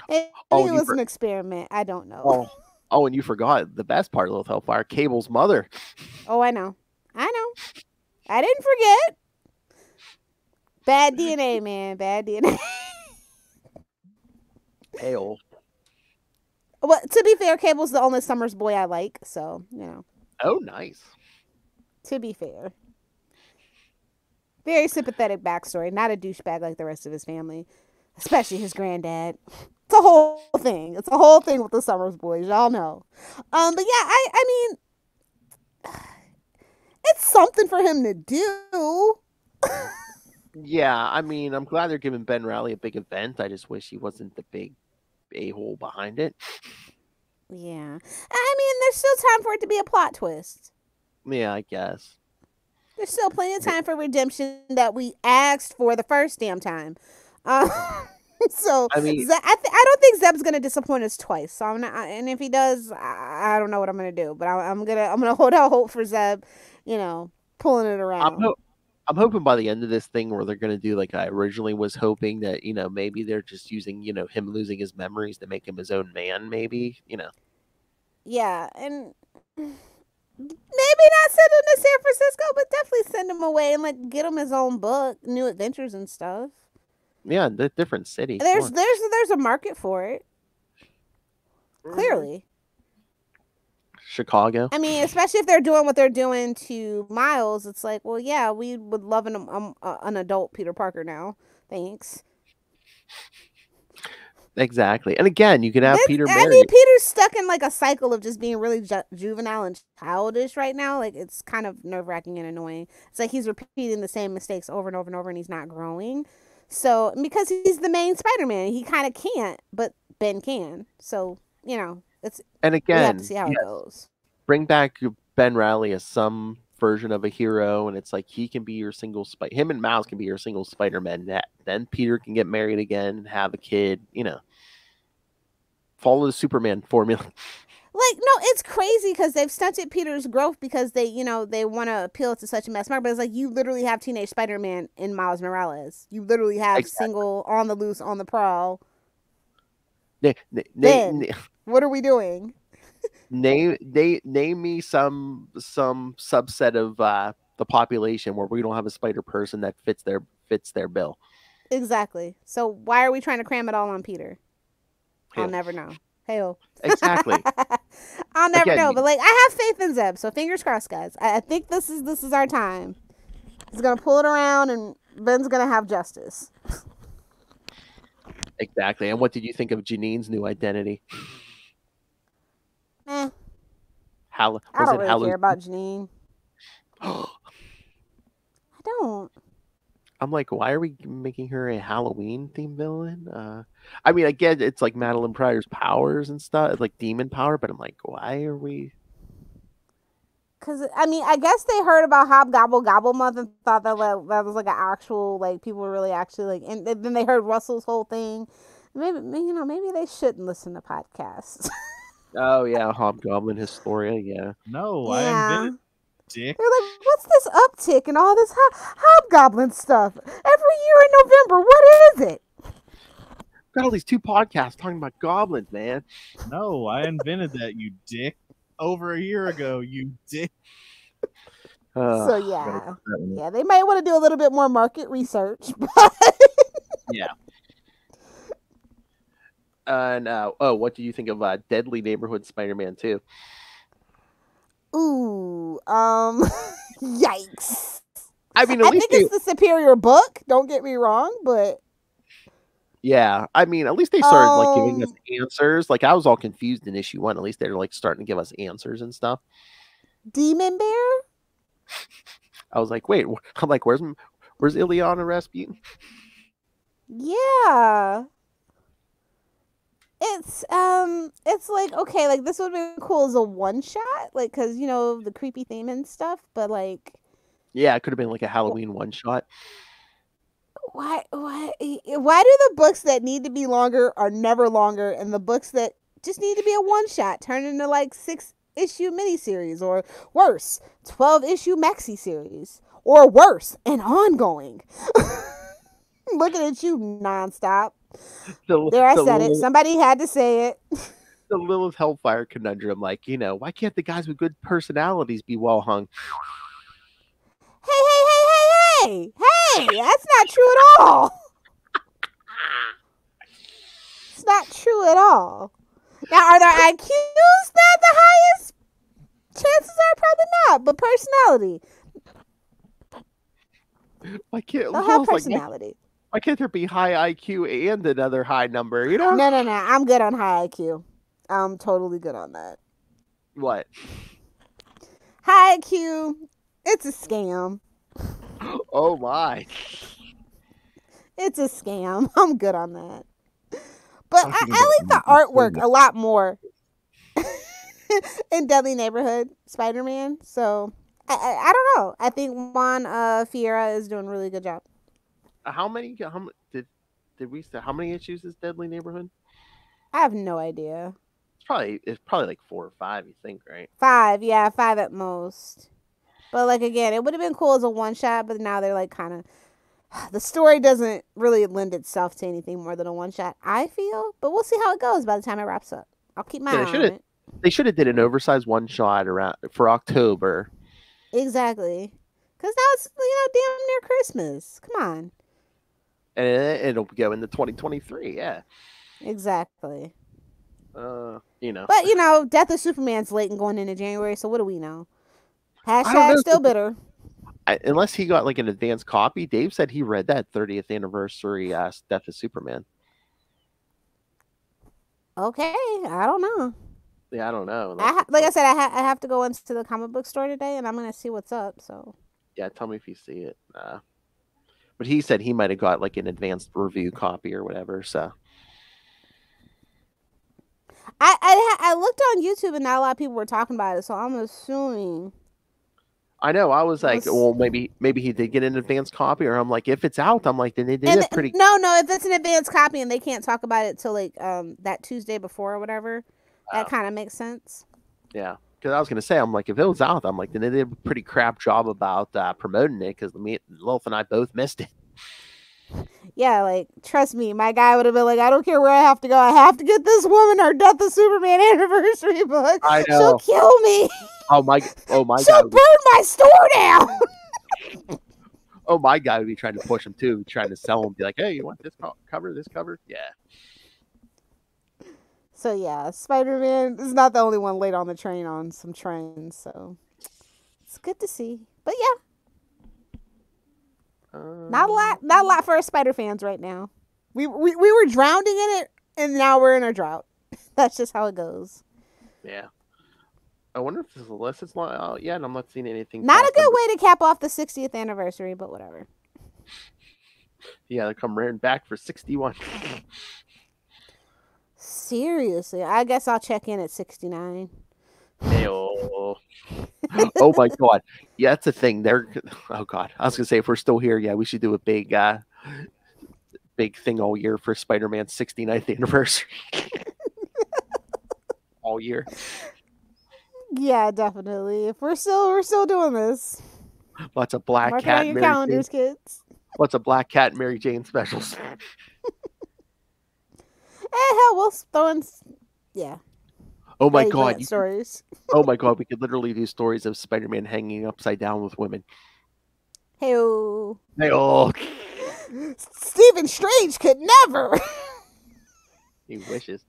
It was an experiment. I don't know.
Oh, and you forgot the best part of Lilith Hellfire, Cable's mother.
Oh, I know. I didn't forget. Bad DNA, man. Bad DNA.
Hell.
Well, to be fair, Cable's the only Summers boy I like, so,
Oh, nice.
To be fair. Very sympathetic backstory. Not a douchebag like the rest of his family, especially his granddad. It's a whole thing. It's a whole thing with the Summers boys. Y'all know. But yeah, I mean, it's something for him to do.
Yeah, I mean, I'm glad they're giving Ben Reilly a big event. I just wish he wasn't the big a-hole behind it.
Yeah. I mean, there's still time for it to be a plot twist.
Yeah, I guess.
There's still plenty of time for redemption that we asked for the first damn time. So
I mean,
I don't think Zeb's gonna disappoint us twice. So I'm not, and if he does, I don't know what I'm gonna do. But I'm gonna hold out hope for Zeb, pulling it around.
I'm hoping by the end of this thing where they're gonna do like I originally was hoping that maybe they're just using him losing his memories to make him his own man. Maybe
Yeah, and maybe not send him to San Francisco, but definitely send him away and like get him his own book, New Adventures and stuff.
Yeah, the different city.
There's a market for it. Clearly.
Chicago.
I mean, especially if they're doing what they're doing to Miles, it's like, well, yeah, we would love an adult Peter Parker now. Thanks.
Exactly. And again, you can have Peter married.
I mean, Peter's stuck in like a cycle of just being really juvenile and childish right now. Like, it's kind of nerve-wracking and annoying. It's like he's repeating the same mistakes over and over and over, and he's not growing. So, because he's the main Spider-Man, he kind of can't, but Ben can. So, it's... And again, we have to see how it goes.
Bring back Ben Reilly as some version of a hero, and it's like he can be your single him and Miles can be your single Spider-Man. Then Peter can get married again and have a kid, Follow the Superman formula.
Like, no, it's crazy because they've stunted Peter's growth because they want to appeal to such a mass market. But it's like you literally have teenage Spider-Man in Miles Morales. You literally have single, on the loose, on the prowl. What are we doing?
Name me some subset of the population where we don't have a spider person that fits their bill.
Exactly. So why are we trying to cram it all on Peter? Hey. I'll never know. Hey-o.
Exactly.
I'll never know, but like I have faith in Zeb, so fingers crossed, guys. I think this is our time. He's gonna pull it around, and Ben's gonna have justice.
Exactly. And what did you think of Janine's new identity?
I don't really care about Janine. I don't.
I'm like, why are we making her a Halloween themed villain? I mean, I get it's like Madeline Pryor's powers and stuff. It's like demon power, but I'm like, why are we?
Because, I mean, I guess they heard about Hobgobble Gobble Month and thought that was like an actual, like, people were really actually like, and then they heard Russell's whole thing. Maybe they shouldn't listen to podcasts.
Oh, yeah, Hobgoblin Historia, yeah.
No, I invented dick.
They're like, what's this uptick and all this Hobgoblin stuff? Every year in November, what is it?
Got all these 2 podcasts talking about goblins, man.
No, I invented that, you dick. Over a year ago, you dick.
So, yeah, they might want to do a little bit more market research. But
yeah. And what do you think of Deadly Neighborhood Spider-Man 2?
Ooh, yikes.
I mean,
I think it's the superior book. Don't get me wrong, but
yeah, I mean, at least they started like giving us answers. Like I was all confused in issue 1. At least they're like starting to give us answers and stuff.
Demon Bear?
I was like, wait. I'm like, where's Ileana Rasputin?
Yeah. It's like, okay, like this would be cool as a one shot, like, because the creepy theme and stuff, but like,
yeah, it could have been like a Halloween one shot.
Why do the books that need to be longer are never longer, and the books that just need to be a one shot turn into like 6-issue miniseries, or worse, 12-issue maxi series, or worse, an ongoing? Looking at you nonstop. I said it. Somebody had to say it.
The Lilith Hellfire conundrum, like, why can't the guys with good personalities be well hung?
Hey, that's not true at all. It's not true at all. Now, are their IQs not the highest? Chances are probably not, but personality.
Why can't
They'll have personality.
Why can't there be high IQ and another high number? You know?
No. I'm good on high IQ. I'm totally good on that.
What?
High IQ. It's a scam.
Oh my.
It's a scam. I'm good on that. But I like the artwork a lot more in Deadly Neighborhood Spider-Man. So I don't know. I think Juan Fiera is doing a really good job.
How many issues is Deadly Neighborhood?
I have no idea.
It's probably like 4 or 5, you think, right?
5, yeah, 5 at most. But like again, it would have been cool as a one shot, but now they're like kind of the story doesn't really lend itself to anything more than a one shot, I feel. But we'll see how it goes by the time it wraps up. I'll keep my eye on it.
They should have did an oversized one shot around for October.
Exactly, because now it's damn near Christmas. Come on.
And it'll go into 2023, yeah.
Exactly.
But
Death of Superman's late and going into January, so what do we know? Hashtag still bitter.
Unless he got like an advanced copy. Dave said he read that 30th anniversary Death of Superman.
Okay, I don't know.
Yeah, I don't know.
Like I said, I have to go into the comic book store today, and I'm gonna see what's up. So
yeah, tell me if you see it. But he said he might have got like an advanced review copy or whatever. So
I looked on YouTube, and not a lot of people were talking about it. So I'm assuming.
I know. I was like, well, maybe he did get an advanced copy, or I'm like, if it's out, I'm like, then they did it pretty.
No, if it's an advanced copy and they can't talk about it till like that Tuesday before or whatever, that kind of makes sense.
Yeah, because I was gonna say, I'm like, if it was out, I'm like, then they did a pretty crap job about promoting it because Lilith and I both missed it.
Yeah, like trust me, my guy would have been like, I don't care where I have to go, I have to get this woman her Death of Superman anniversary book.
I know.
She'll kill me.
Oh my!
She'll burn my store down.
Oh, my guy would be trying to push him too, trying to sell him. Be like, hey, you want this cover? This cover? Yeah.
So yeah, Spider-Man is not the only one late on the train on some trends. So it's good to see. But yeah, not a lot for our Spider fans right now. We were drowning in it, and now we're in a drought. That's just how it goes.
Yeah. I wonder if this list is not out yet. I'm not seeing anything.
Not a good way to cap off the 60th anniversary, but whatever.
Yeah, they come running back for 61.
Seriously, I guess I'll check in at 69.
Oh my god. Yeah, that's a thing. Oh god. I was gonna say if we're still here, yeah, we should do a big thing all year for Spider-Man's 69th anniversary. All year.
Yeah, definitely. If we're still doing this.
Lots of Black
Mark
Cat.
Mark it on your calendars, kids.
Lots of Black Cat and Mary Jane specials.
Hell, we'll throw in. Yeah.
Oh my god.
Stories.
Oh my god, we could literally do stories of Spider-Man hanging upside down with women.
Hey-oh.
Hey-oh.
Stephen Strange could never.
He wishes.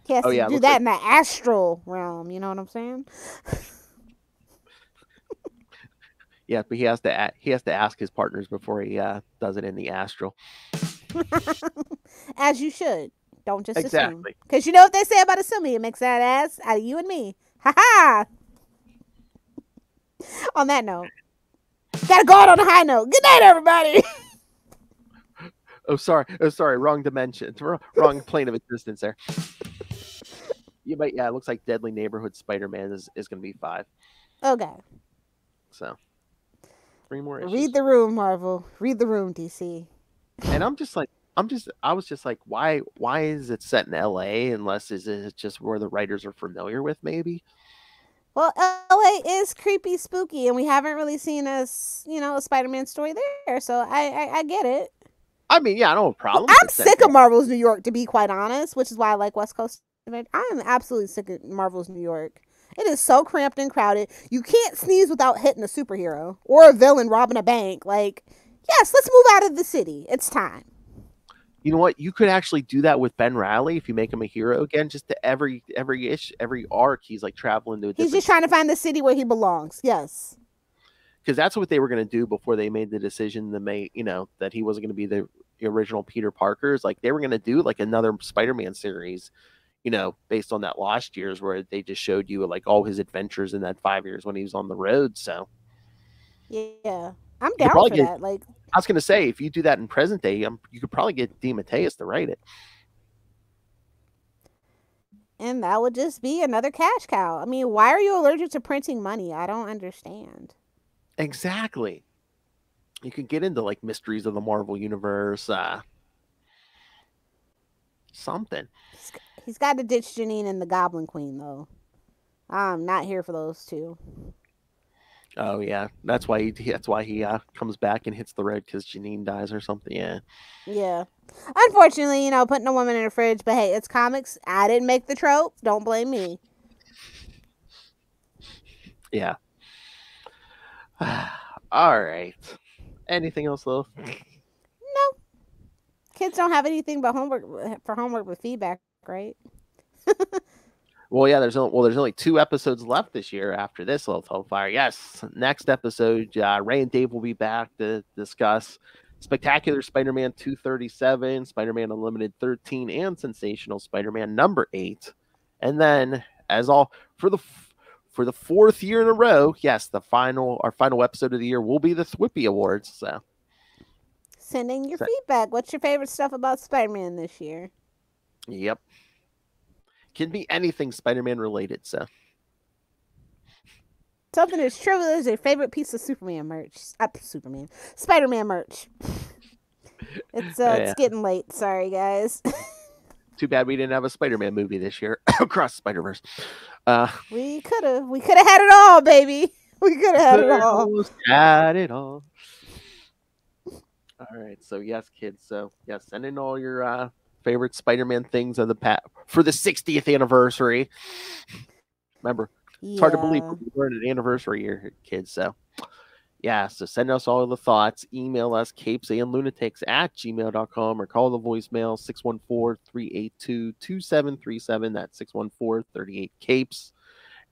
He has to do that in the astral realm. You know what I'm saying?
Yeah, but he has to ask his partners before he does it in the astral.
As you should. Don't just assume.
Because
you know what they say about assuming. It makes that ass out of you and me. Ha-ha! On that note. Gotta go out on a high note. Good night, everybody!
Oh, sorry. Wrong dimension. Wrong plane of existence there. It looks like Deadly Neighborhood Spider-Man is going to be 5.
Okay.
So, 3 more issues.
Read the room, Marvel. Read the room, DC.
And I was just like, why is it set in LA unless it's just where the writers are familiar with, maybe?
Well, LA is creepy, spooky, and we haven't really seen a Spider-Man story there, so I get it.
I mean, yeah, I don't have a problem.
I'm sick of Marvel's New York, to be quite honest, which is why I like West Coast. I'm absolutely sick of Marvel's New York. It is so cramped and crowded. You can't sneeze without hitting a superhero or a villain robbing a bank. Like, yes, let's move out of the city. It's time.
You know what? You could actually do that with Ben Reilly if you make him a hero again. Just to every arc, he's like traveling to.
He's just trying to find the city where he belongs. Yes.
because that's what they were going to do before they made the decision to make, that he wasn't going to be the original Peter Parker. Is like they were going to do like another Spider-Man series, based on that last year's where they just showed you like all his adventures in that 5 years when he was on the road. So
yeah, I'm down for that. Like
I was going to say, if you do that in present day, you could probably get DeMatteis to write it.
And that would just be another cash cow. I mean, why are you allergic to printing money? I don't understand.
Exactly. You could get into like mysteries of the Marvel universe, something.
He's got to ditch Janine and the Goblin Queen, though. I'm not here for those two.
Oh yeah, that's why he comes back and hits the road because Janine dies or something. Yeah.
Yeah. Unfortunately, putting a woman in a fridge, but hey, it's comics. I didn't make the trope. Don't blame me.
Yeah. All right. Anything else, Lilith?
No. Kids don't have anything but homework with feedback, right?
Well, yeah. There's only 2 episodes left this year after this, Lilith Hellfire. Yes. Next episode, Ray and Dave will be back to discuss Spectacular Spider-Man 237, Spider-Man Unlimited 13, and Sensational Spider-Man number 8. And then, as all for the 4th year in a row, yes, our final episode of the year will be the Thwippy Awards. So,
send in your feedback. What's your favorite stuff about Spider-Man this year?
Yep, can be anything Spider-Man related. So,
something as trivial as your favorite piece of Spider-Man merch. It's getting late. Sorry, guys.
Too bad we didn't have a Spider-Man movie this year. Across Spider-Verse.
We could have had it all, baby. We could have had it all.
Had it all. All right. So yes, kids. So yes, send in all your favorite Spider-Man things of the past for the 60th anniversary. Remember, it's hard to believe we're in an anniversary year, kids. So yeah, so send us all the thoughts. Email us CapesandLunatics@gmail.com or call the voicemail 614-382-2737. That's 614-38-CAPES.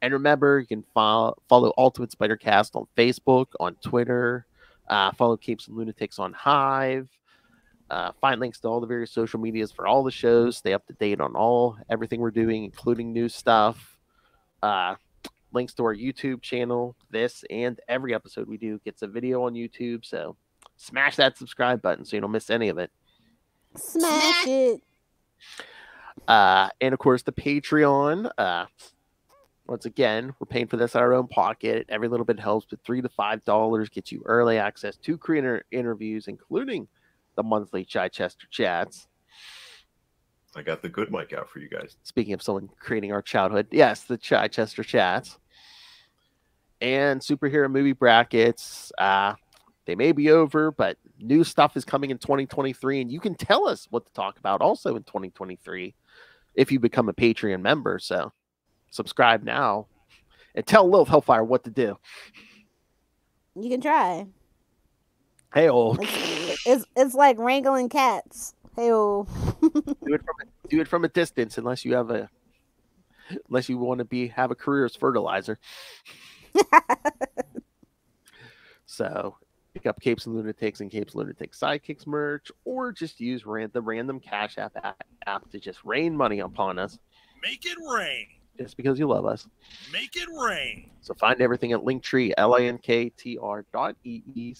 And remember, you can follow Ultimate Spider Cast on Facebook, on Twitter. Follow Capes and Lunatics on Hive. Find links to all the various social medias for all the shows. Stay up to date on everything we're doing, including new stuff. Links to our YouTube channel. This and every episode we do gets a video on YouTube. So smash that subscribe button so you don't miss any of it.
Smash it.
And of course, the Patreon. Once again, we're paying for this out of our own pocket. Every little bit helps, but $3 to $5 gets you early access to creator interviews, including the monthly Chichester chats.
I got the good mic out for you guys.
Speaking of someone creating our childhood, yes, the Chichester chats. And superhero movie brackets. They may be over, but new stuff is coming in 2023, and you can tell us what to talk about also in 2023 if you become a Patreon member. So subscribe now and tell Lilith Hellfire what to do.
You can try.
Hey, old.
It's like wrangling cats. Hey, old.
Do it from a distance, unless you want to have a career as fertilizer. So pick up Capes and Lunatics and Capes Lunatics Sidekicks merch, or just use the random Cash App to just rain money upon us.
Make it rain.
Just because you love us.
Make it rain.
So find everything at Linktree, linktr.ee/.